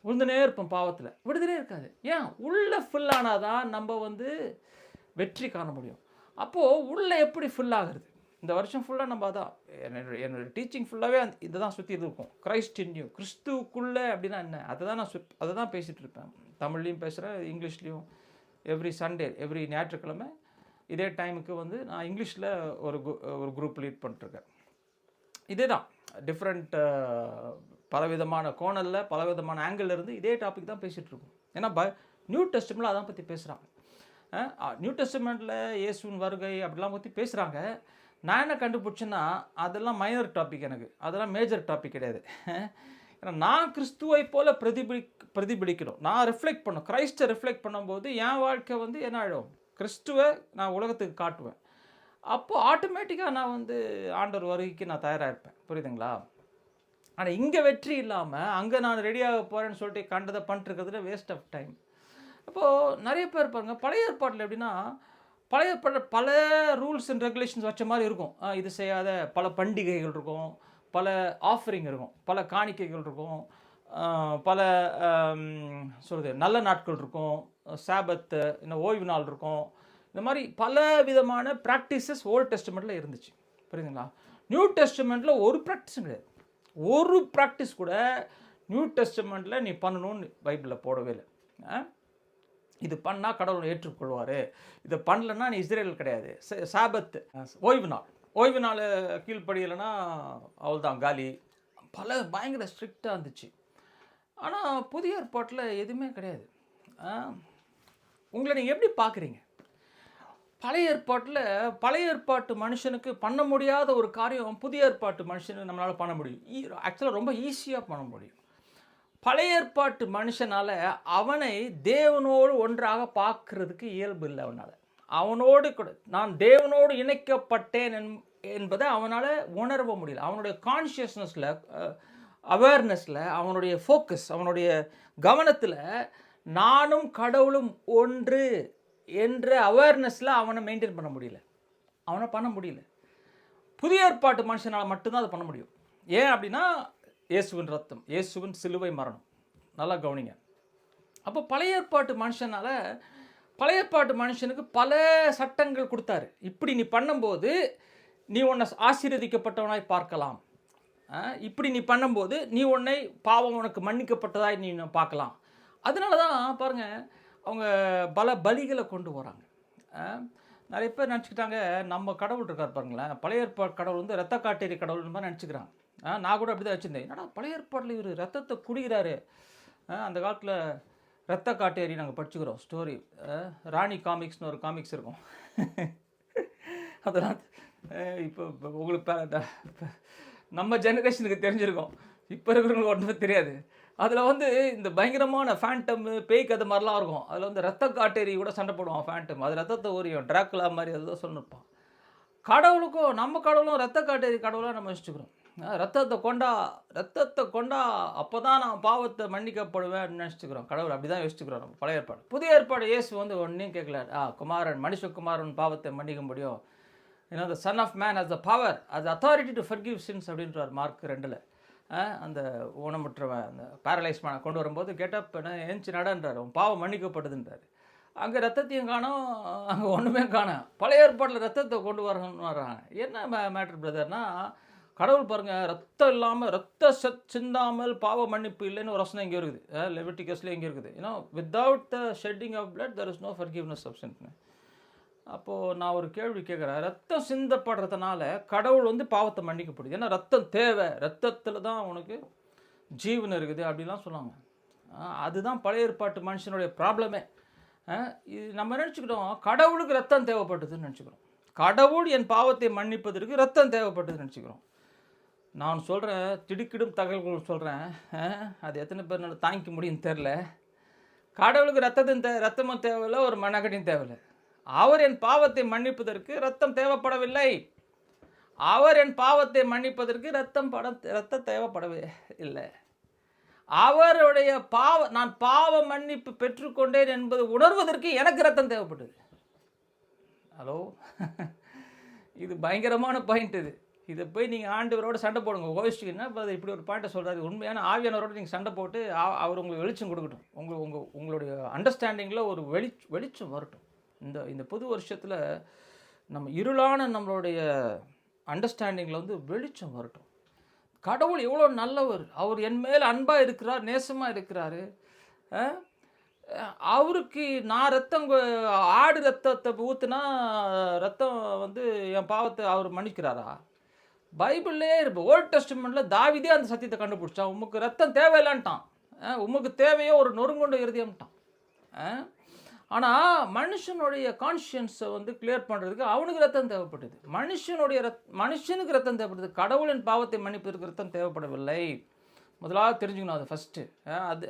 விழுந்துனே இருப்பேன், பாவத்தில் விடுதலே இருக்காது. ஏன்? உள்ளே ஃபுல்லானால் தான் நம்ம வந்து வெற்றி காண முடியும். அப்போது உள்ளே எப்படி ஃபுல்லாகிறது? இந்த வருஷம் ஃபுல்லாக நம்ம அதான், என்னோடய டீச்சிங் ஃபுல்லாகவே இதை தான் சுற்றி இருக்கும். கிரைஸ்ட் இன் யூ, கிறிஸ்துவுக்குள்ளே அப்படின்னா என்ன? அதை தான் பேசிகிட்டு இருப்பேன். தமிழ்லையும் பேசுகிறேன், இங்கிலீஷ்லேயும். எவ்ரி சண்டே, எவ்ரி ஞாயிற்றுக்கிழமை இதே டைமுக்கு வந்து நான் இங்கிலீஷில் ஒரு குரூப் லீட் பண்ணிட்டுருக்கேன். இதே தான் டிஃப்ரெண்ட் பலவிதமான கோணலில், பலவிதமான ஆங்கிள் இருந்து இதே டாபிக் தான் பேசிகிட்டு இருக்கோம். ஏன்னா நியூ டெஸ்டமெண்ட்டில் அதான் பற்றி பேசுகிறாங்க. நியூ டெஸ்டமெண்ட்டில் இயேசுவின் வருகை அப்படிலாம் பற்றி பேசுகிறாங்க. நான் என்ன கண்டுபிடிச்சேன்னா, அதெல்லாம் மைனர் டாபிக், எனக்கு அதெல்லாம் மேஜர் டாபிக் கிடையாது. ஏன்னா நான் கிறிஸ்துவை போல் பிரதிபலிக்கணும், நான் ரிஃப்ளெக்ட் பண்ணணும். கிரைஸ்ட்டை ரிஃப்ளெக்ட் பண்ணும்போது என் வாழ்க்கை வந்து என்ன ஆகிடும்? கிறிஸ்துவை நான் உலகத்துக்கு காட்டுவேன். அப்போது ஆட்டோமேட்டிக்காக நான் வந்து ஆண்டவர் வருகைக்கு நான் தயாராக இருப்பேன். புரியுதுங்களா? ஆனால் இங்கே வெற்றி இல்லாமல் அங்கே நான் ரெடியாக போகிறேன்னு சொல்லிட்டு கண்டதை பண்ணிட்டுருக்கிறதுல வேஸ்ட் ஆஃப் டைம். அப்போது நிறைய பேர் பாருங்கள், பழைய ஏற்பாட்டில் எப்படின்னா, பழைய பல ரூல்ஸ் அண்ட் ரெகுலேஷன்ஸ் வச்ச மாதிரி இருக்கும். இது செய்யாத, பல பண்டிகைகள் இருக்கும், பல ஆஃபரிங் இருக்கும், பல காணிக்கைகள் இருக்கும், பல சொல்கிறது நல்ல நாட்கள் இருக்கும், சாபத்து, இன்னும் ஓய்வு நாள் இருக்கும், இந்த மாதிரி பல விதமான ப்ராக்டிசஸ் ஓல்ட் டெஸ்டமெண்ட்டில் இருந்துச்சு. புரியுதுங்களா? நியூ டெஸ்டமெண்ட்டில் ஒரு ப்ராக்டிஸும் கிடையாது. ஒரு ப்ராக்டிஸ் கூட நியூ டெஸ்டமெண்ட்டில் நீ பண்ணணும்னு பைபிளில் போடவே இல்லை. இது பண்ணால் கடவுளை ஏற்றுக்கொள்வார், இதை பண்ணலன்னா நீ இஸ்ரேல் கிடையாது. சாபத்து, ஓய்வு நாள் கீழ்ப்படியலைன்னா அவள் தான் காலி. பல பயங்கர ஸ்ட்ரிக்டாக இருந்துச்சு. ஆனால் புதிய ஏற்பாட்டில் எதுவுமே கிடையாது. உங்களை நீங்கள் எப்படி பார்க்குறீங்க? பழைய ஏற்பாட்டு மனுஷனுக்கு பண்ண முடியாத ஒரு காரியம் புதிய ஏற்பாட்டு மனுஷனுக்கு நம்மளால் பண்ண முடியும். ஆக்சுவலாக ரொம்ப ஈஸியாக பண்ண முடியும். பழைய ஏற்பாட்டு மனுஷனால் அவனை தேவனோடு ஒன்றாக பார்க்கறதுக்கு இயல்பு இல்லை. அவனோடு கூட நான் தேவனோடு இணைக்கப்பட்டேன் என்பதை அவனால் உணரவ முடியல. அவனுடைய கான்ஷியஸ்னஸில், அவேர்னஸில், அவனுடைய ஃபோக்கஸ், அவனுடைய கவனத்தில் நானும் கடவுளும் ஒன்று என்ற அவேர்னஸில் அவனை மெயின்டைன் பண்ண முடியல. புதிய ஏற்பாட்டு மனுஷனால் மட்டும்தான் அதை பண்ண முடியும். ஏன் அப்படின்னா இயேசுவின் ரத்தம், இயேசுவின் சிலுவை மரணம். நல்லா கவனிங்க. அப்போ பழைய ஏற்பாட்டு மனுஷனுக்கு பல சட்டங்கள் கொடுத்தாரு. இப்படி நீ பண்ணும்போது நீ உன்னை ஆசீர்வதிக்கப்பட்டவனாய் பார்க்கலாம், இப்படி நீ பண்ணும்போது நீ உன்னை பாவம் உனக்கு மன்னிக்கப்பட்டதாய் நீ பார்க்கலாம். அதனால தான் பாருங்கள், அவங்க பல பலிகளை கொண்டு வராங்க. நிறைய பேர் நினச்சிக்கிட்டாங்க நம்ம கடவுள் இருக்கார் பாருங்களேன், பழைய ஏற்பாடு கடவுள் வந்து ரத்த காட்டேரி கடவுள்னு மாதிரி நினச்சிக்கிறாங்க. நான் கூட அப்படி தான் வச்சுருந்தேன். என்னடா பழைய ஏற்பாட்டில் இவர் ரத்தத்தை குடிக்கிறாரு. அந்த காலத்தில் ரத்த காட்டேரி நாங்கள் படிச்சுக்கிறோம் ஸ்டோரி. ராணி காமிக்ஸ்னு ஒரு காமிக்ஸ் இருக்கும். அதெல்லாம் இப்போ உங்களுக்கு நம்ம ஜெனரேஷனுக்கு தெரிஞ்சிருக்கோம், இப்போ இருக்கிறவங்களுக்கு ஒன்றுமே தெரியாது. அதில் வந்து இந்த பயங்கரமான ஃபேண்டம், பேய் கதை மாதிரிலாம் இருக்கும். அதில் வந்து ரத்த காட்டேரி கூட சண்டை போடுவான் ஃபேண்டம். அது ரத்தத்தை ஊறியும் டிராக்குலா மாதிரி அதுதான் சொல்லிருப்பான். கடவுளுக்கும் நம்ம கடவுளும் ரத்த காட்டேரி கடவுளாக நம்ம வச்சுக்கிறோம். ரத்தத்தை கொண்டா அப்போ தான் நான் பாவத்தை மன்னிக்கப்படுவேன் அப்படின்னு நினச்சிக்கிறோம். கடவுள் அப்படி தான் யோசிச்சுக்கிறோம் நம்ம பழைய ஏற்பாடு. புதிய ஏற்பாடு இயேசு வந்து ஒன்றையும் கேட்கல. மனுஷகுமாரன் பாவத்தை மன்னிக்க முடியும். ஏன்னா the son of man has the power, has the authority to forgive sins அப்படின்றார் மார்க் 2. அந்த ஊனமுற்றவன் அந்த பேரலைஸ் பண்ண கொண்டு வரும்போது கெட்டப் ஏஞ்சி நடன்றார், அவன் பாவம் மன்னிக்கப்பட்டதுன்றார். அங்கே ரத்தத்தையும் காணும், அங்கே ஒன்றுமே காணும். பழைய ஏற்பாட்டில் ரத்தத்தை கொண்டு வரணும்னு வர்றாங்க. என்ன மேட்ரு பிரதர்னா, கடவுள் பாருங்கள், ரத்தம் இல்லாமல் சிந்தாமல் பாவ மன்னிப்பு இல்லைன்னு ஒரு வசனம் இங்கே இருக்குது. லெவிட்டிகஸ்லேயே இங்கே இருக்குது. ஏன்னா without the shedding of blood there is no forgiveness of sin. அப்போது நான் ஒரு கேள்வி கேட்குறேன், ரத்தம் சிந்தப்படுறதுனால கடவுள் வந்து பாவத்தை மன்னிக்கப்படுது. ஏன்னா ரத்தம் தேவை, ரத்தத்தில் தான் உனக்கு ஜீவன் இருக்குது அப்படிலாம் சொல்லுவாங்க. அதுதான் பழைய ஏற்பாட்டு மனுஷனுடைய ப்ராப்ளமே. இது நம்ம நினச்சிக்கிட்டோம் கடவுளுக்கு ரத்தம் தேவைப்பட்டதுன்னு நினச்சிக்கிறோம். கடவுள் என் பாவத்தை மன்னிப்பதற்கு ரத்தம் தேவைப்பட்டதுன்னு நினச்சிக்கிறோம். நான் சொல்கிறேன், திடுக்கிடும் தகவல்கள் சொல்கிறேன், அது எத்தனை பேர் தாங்கிக்க முடியும்னு தெரில. கடவுளுக்கு ரத்தமும் தேவையில்லை, ஒரு மண்ணகடியும் தேவையில்லை. அவர் என் பாவத்தை மன்னிப்பதற்கு ரத்தம் தேவைப்படவில்லை. அவர் என் பாவத்தை மன்னிப்பதற்கு ரத்தம் தேவைப்படவே இல்லை. அவருடைய நான் பாவ மன்னிப்பு பெற்றுக்கொண்டேன் என்பது உணர்வதற்கு எனக்கு ரத்தம் தேவைப்பட்டது. ஹலோ, இது பயங்கரமான பாயிண்ட். இதை போய் நீங்கள் ஆண்டவரோட சண்டை போடுங்க. ஓவிச்சிங்கன்னா இப்போ இப்படி ஒரு பாயிண்ட்டை சொல்கிறாரு. உண்மையான ஆவியானவரோட நீங்கள் சண்டை போட்டு அவர் உங்களுக்கு வெளிச்சம் கொடுக்கட்டும். உங்களுடைய அண்டர்ஸ்டாண்டிங்கில் ஒரு வெளிச்சம் வரட்டும். இந்த புது வருஷத்தில் நம்ம இருளான நம்மளுடைய அண்டர்ஸ்டாண்டிங்கில் வந்து வெளிச்சம் வரட்டும். கடவுள் எவ்வளோ நல்லவர், அவர் என் மேல் அன்பாக இருக்கிறார், நேசமாக இருக்கிறாரு. அவருக்கு நான் ஆடு ரத்தத்தை ஊற்றுனா ரத்தம் வந்து என் பாவத்தை அவர் மன்னிக்கிறாரா? பைபிள்லே இருப்போம். ஓல்ட் டெஸ்டமெண்ட்டில் தாவீதே அந்த சத்தியத்தை கண்டுபிடிச்சான். உமக்கு ரத்தம் தேவையில்லைன்ட்டான். உமக்கு தேவையோ ஒரு நொறுங்கொண்ட இருதயம்ட்டான். ஆனால் மனுஷனுடைய கான்ஷியன்ஸை வந்து கிளியர் பண்ணுறதுக்கு அவனுக்கு ரத்தம் தேவைப்பட்டது. மனுஷனுக்கு ரத்தம் தேவைப்படுது. கடவுளின் பாவத்தை மன்னிப்பதற்கு ரத்தம் தேவைப்படவில்லை. முதலாவது தெரிஞ்சுக்கணும் அது ஃபஸ்ட்டு. அது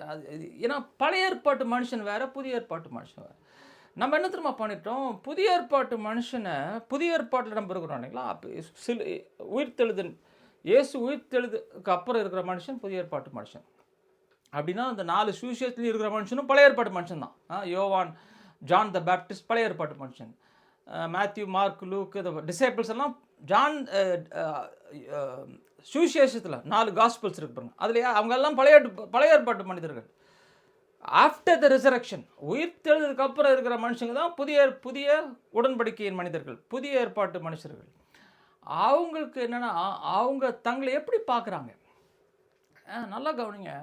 ஏன்னா பழைய ஏற்பாட்டு மனுஷன் வேறு, புதிய ஏற்பாட்டு மனுஷன் வேறு. நம்ம என்ன தெரியுமா பண்ணிட்டோம், புதிய ஏற்பாட்டு மனுஷனை புதிய ஏற்பாட்டில் நம்ம இருக்கிறோம் இல்லைங்களா. இயேசு உயிர்த்தெழுதுக்கு அப்புறம் இருக்கிற மனுஷன் புதிய ஏற்பாட்டு மனுஷன். அப்படின்னா அந்த 4 சுவிசேஷத்துலையும் இருக்கிற மனுஷனும் பழைய ஏற்பாட்டு மனுஷன் தான். யோவான், ஜான் த பேப்டிஸ்ட் பழைய ஏற்பாட்டு மனுஷன். மேத்யூ, மார்க், லூக், டிசைபிள்ஸ் எல்லாம் சுவிசேஷத்தில் 4 காஸ்பிள்ஸ் இருக்கு பாருங்க, அதுலையா அவங்க எல்லாம் பழைய ஏற்பாட்டு மனிதர்கள். ஆஃப்டர் த ரிசரக்ஷன், உயிர் தெழுதுக்கு அப்புறம் இருக்கிற மனுஷங்க தான் புதிய புதிய உடன்படிக்கையின் மனிதர்கள், புதிய ஏற்பாட்டு மனுஷர்கள். அவங்களுக்கு என்னென்னா, அவங்க தங்களை எப்படி பார்க்குறாங்க? நல்லா கவனிங்க.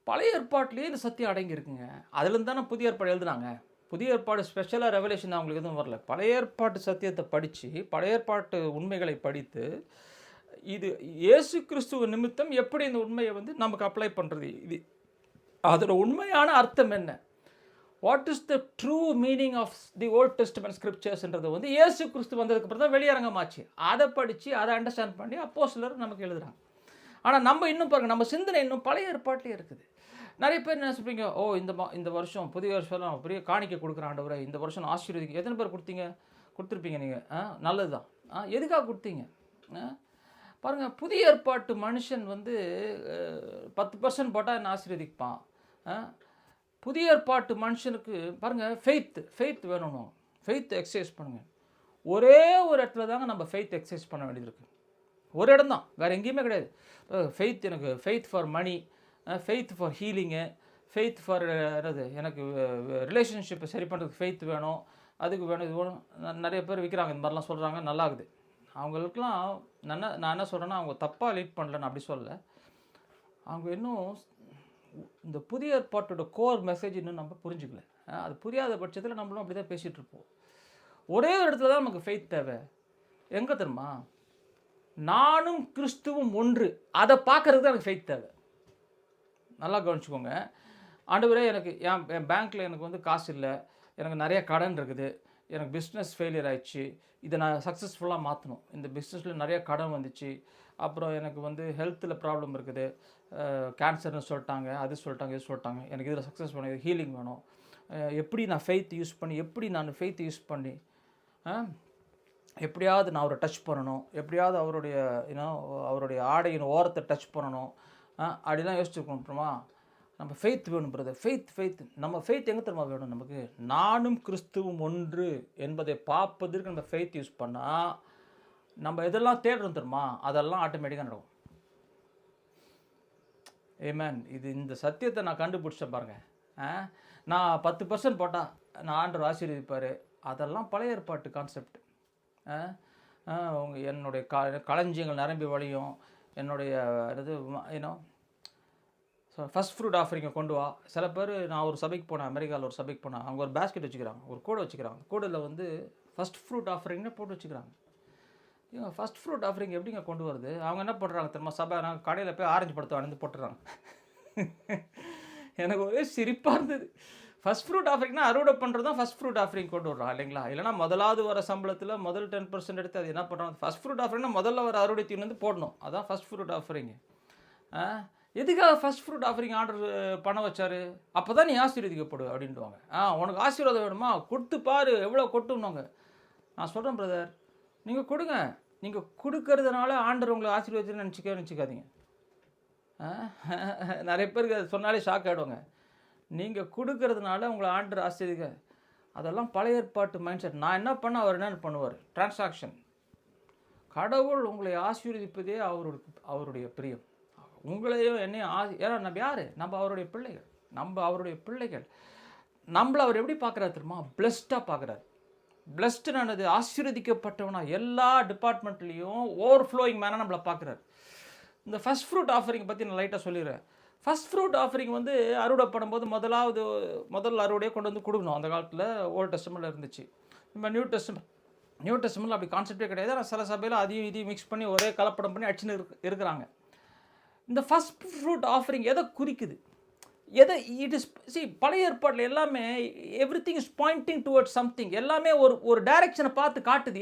பழைய ஏற்பாட்டிலேயே இந்த சத்தியம் அடங்கியிருக்குங்க. அதுலேருந்து தானே புதிய ஏற்பாடு எழுதுனாங்க. புதிய ஏற்பாடு ஸ்பெஷலாக ரெவலேஷன் அவங்களுக்கு எதுவும் வரல. பழைய ஏற்பாட்டு சத்தியத்தை படித்து, பழைய ஏற்பாட்டு உண்மைகளை படித்து, இது இயேசு கிறிஸ்துவ நிமித்தம் எப்படி இந்த உண்மையை வந்து நமக்கு அப்ளை பண்ணுறது, இது அதோட உண்மையான அர்த்தம் என்ன, what is the true meaning of the Old Testament ஸ்கிரிப்சர்ஸ்ன்றது வந்து இயேசு கிறிஸ்து வந்ததுக்கப்புறம் தான் வெளியரங்கமாச்சு. அதை படித்து அதை அண்டர்ஸ்டாண்ட் பண்ணி அப்போஸ்தலர் நமக்கு எழுதுகிறாங்க. ஆனால் நம்ம இன்னும் பாருங்கள், நம்ம சிந்தனை இன்னும் பழைய ஏற்பாட்டிலே இருக்குது. நிறைய பேர் என்ன சொல்கிறீங்க, ஓ இந்த வருஷம் புதிய வருஷம் நான் பெரிய காணிக்கை கொடுக்குறேன் ஆண்டவரே, இந்த வருஷம் நான் ஆசீர்வதிக்க. எத்தனை பேர் கொடுத்துருப்பீங்க நீங்கள்? நல்லது தான். எதுக்காக கொடுத்தீங்க? பாருங்கள், புதிய ஏற்பாட்டு மனுஷன் வந்து 10% போட்டால் என்ன ஆசீர்வதிப்பான். புதிய ஏற்பாட்டு மனுஷனுக்கு பாருங்கள், ஃபெய்த் வேணும். ஃபெய்த் எக்ஸசைஸ் பண்ணுங்கள். ஒரே ஒரு இடத்துல தாங்க நம்ம ஃபெய்த் எக்ஸசைஸ் பண்ண வேண்டியது இருக்குது. ஒரு இடம் தான், வேறு எங்கேயுமே கிடையாது. ஃபெய்த், எனக்கு faith for money, faith for healing, faith for என்னது, எனக்கு ரிலேஷன்ஷிப்பை சரி பண்ணுறதுக்கு ஃபெய்த் வேணும், அதுக்கு வேணும், இது வேணும். நிறைய பேர் விற்கிறாங்க, இந்த மாதிரிலாம் சொல்கிறாங்க. நல்லாகுது. அவங்களுக்கெல்லாம் நான் என்ன சொல்கிறேன்னா, அவங்க தப்பாக லீட் பண்ணலன்னு அப்படி சொல்லலை. அவங்க இன்னும் இந்த புதிய ஏற்பாட்டோட கோர் மெசேஜ் இன்னும் நம்ம புரிஞ்சுக்கல. அது புரியாத பட்சத்தில் நம்மளும் அப்படி தான் பேசிகிட்டு இருப்போம். ஒரே ஒரு இடத்துல தான் நமக்கு ஃபெய்த் தேவை. எங்கே தெரியுமா? நானும் கிறிஸ்துவும் ஒன்று, அதை பார்க்கறதுக்கு தான் எனக்கு ஃபெய்த் தேவை. நல்லா கவனிச்சுக்கோங்க. ஆண்டவரே, எனக்கு என் பேங்க்கில் எனக்கு வந்து காசு இல்லை, எனக்கு நிறைய கடன் இருக்குது, எனக்கு பிஸ்னஸ் ஃபெயிலியர் ஆயிடுச்சு, இதை நான் சக்ஸஸ்ஃபுல்லாக மாற்றணும், இந்த பிஸ்னஸில் நிறைய கடன் வந்துச்சு, அப்புறம் எனக்கு வந்து ஹெல்த்தில் ப்ராப்ளம் இருக்குது, கேன்சர்னு சொல்லிட்டாங்க, அது சொல்லிட்டாங்க, இது சொல்லிட்டாங்க, எனக்கு இதில் சக்ஸஸ் பண்ண ஹீலிங் வேணும். எப்படி நான் ஃபெய்த் யூஸ் பண்ணி எப்படியாவது நான் அவரை டச் பண்ணணும், எப்படியாவது அவருடைய ஆடையின் ஓரத்தை டச் பண்ணணும், அப்படிலாம் யோசிச்சுருக்கோம். அப்புறமா நம்ம ஃபெய்த் வேணும் பிரதர். ஃபெய்த் நம்ம ஃபெய்த் எங்கே தெரியுமா வேணும்? நமக்கு நானும் கிறிஸ்துவும் ஒன்று என்பதை பார்ப்பதற்கு நம்ம ஃபெய்த் யூஸ் பண்ணால், நம்ம எதெல்லாம் தேடுறோம் தெரியுமா, அதெல்லாம் ஆட்டோமேட்டிக்காக நடக்கும். ஏமேன். இந்த சத்தியத்தை நான் கண்டுபிடிச்சேன் பாருங்கள். நான் 10% போட்டால் நான் ஆண்டவர் ஆசீர்வதிப்பார். அதெல்லாம் பழைய ஏற்பாட்டு கான்செப்ட். என்னுடைய களஞ்சியங்கள் நிரம்பி வழியும், என்னுடைய இது ஃபஸ்ட் ஃப்ரூட் ஆஃபரிங்கை கொண்டு வா. சில பேர், நான் ஒரு சபைக்கு போனேன், அமெரிக்காவில் ஒரு சபைக்கு போனேன், அவங்க ஒரு பேஸ்கெட் வச்சுக்கிறாங்க, ஒரு கூடை வச்சுக்கிறாங்க. கூடையில் வந்து ஃபஸ்ட் ஃப்ரூட் ஆஃபரிங்னு போட்டு வச்சுக்கிறாங்க. இவங்க ஃபஸ்ட் ஃப்ரூட் ஆஃபரிங் எப்படிங்க கொண்டு வருது? அவங்க என்ன பண்ணுறாங்க தெரியுமா? சபை நாங்கள் கடையில் போய் ஆரஞ்சு பழத்தை அணிந்து போட்டுறாங்க. எனக்கு ஒரே சிரிப்பாக இருந்தது. ஃபஸ்ட் ஃப்ரூட் ஆஃபரிங்னா அறுவடை பண்ணுறது தான் ஃபஸ்ட் ஃப்ரூட் ஆஃபரிங் கொண்டு வர்றான் இல்லைங்களா? இல்லைனா முதலாவது வர சம்பளத்தில் முதல் 10% எடுத்து அது என்ன பண்ணுறாங்க? ஃபஸ்ட் ஃப்ரூட் ஆஃபரிங்னா முதல்ல வர அறுவடை தீர்ந்து வந்து போடணும். அதான் ஃபஸ்ட் ஃப்ரூட் ஆஃபரிங். எதுக்காக ஃபஸ்ட் ஃப்ரூட் ஆஃபரிங் ஆர்டர் பண்ண வச்சார்? அப்போ தான் நீ ஆசீர்வதிக்கப்படு அப்படின்ட்டுவாங்க. உனக்கு ஆசீர்வாதம் வேணுமா? கொடுத்து பாரு எவ்வளோ கொட்டுவாங்க. நான் சொல்கிறேன் பிரதர், நீங்கள் கொடுங்க. நீங்கள் கொடுக்கறதுனால ஆண்டவர் உங்களை ஆசீர்வதிச்சுன்னு நினச்சிக்காதீங்க. நிறைய பேருக்கு அது சொன்னாலே ஷாக் ஆகிடுவாங்க. நீங்கள் கொடுக்கறதுனால உங்களை ஆண்டவர் ஆசீர்வதிக்க, அதெல்லாம் பழைய ஏற்பாட்டு மைண்ட் செட். நான் என்ன பண்ண, அவர் என்ன பண்ணுவார்? டிரான்சாக்ஷன். கடவுள் உங்களை ஆசீர்வதிப்பதே அவருடைய பிரியம். உங்களையும் என்னையும் ஏன்னா நம்ம யார்? நம்ம அவருடைய பிள்ளைகள். நம்மளை அவர் எப்படி பார்க்குறாரு தெரியுமா? பிளஸ்டாக பார்க்குறாரு. பிளஸ்டுனானது ஆசீர்வதிக்கப்பட்டவனா எல்லா டிபார்ட்மெண்ட்லேயும் ஓவர்ஃப்ளோயிங் மேனாக நம்மளை பார்க்குறாரு. இந்த ஃபஸ்ட் ஃப்ரூட் ஆஃபரிங் பற்றி நான் லைட்டாக சொல்லிடுறேன். ஃபஸ்ட் ஃப்ரூட் ஆஃபரிங் வந்து அறுவடை பண்ணும்போது முதல் அறுவடையை கொண்டு வந்து கொடுக்கணும். அந்த காலத்தில் ஓல்டு டெஸ்டமெண்ட்டில் இருந்துச்சு. இப்போ நியூ டெஸ்டமெண்ட்டில் அப்படி கான்செப்டே கிடையாது. ஆனால் சில சபையில் இதையும் மிக்ஸ் பண்ணி ஒரே கலப்படம் பண்ணி அடிச்சுன்னு இருக்கிறாங்க. இந்த ஃபஸ்ட் ஃப்ரூட் ஆஃபரிங் எதை குறிக்குது? பழைய ஏற்பாட்டில் எல்லாமே everything is Poynting towards something. எல்லாமே ஒரு டைரக்ஷனை பார்த்து காட்டுது.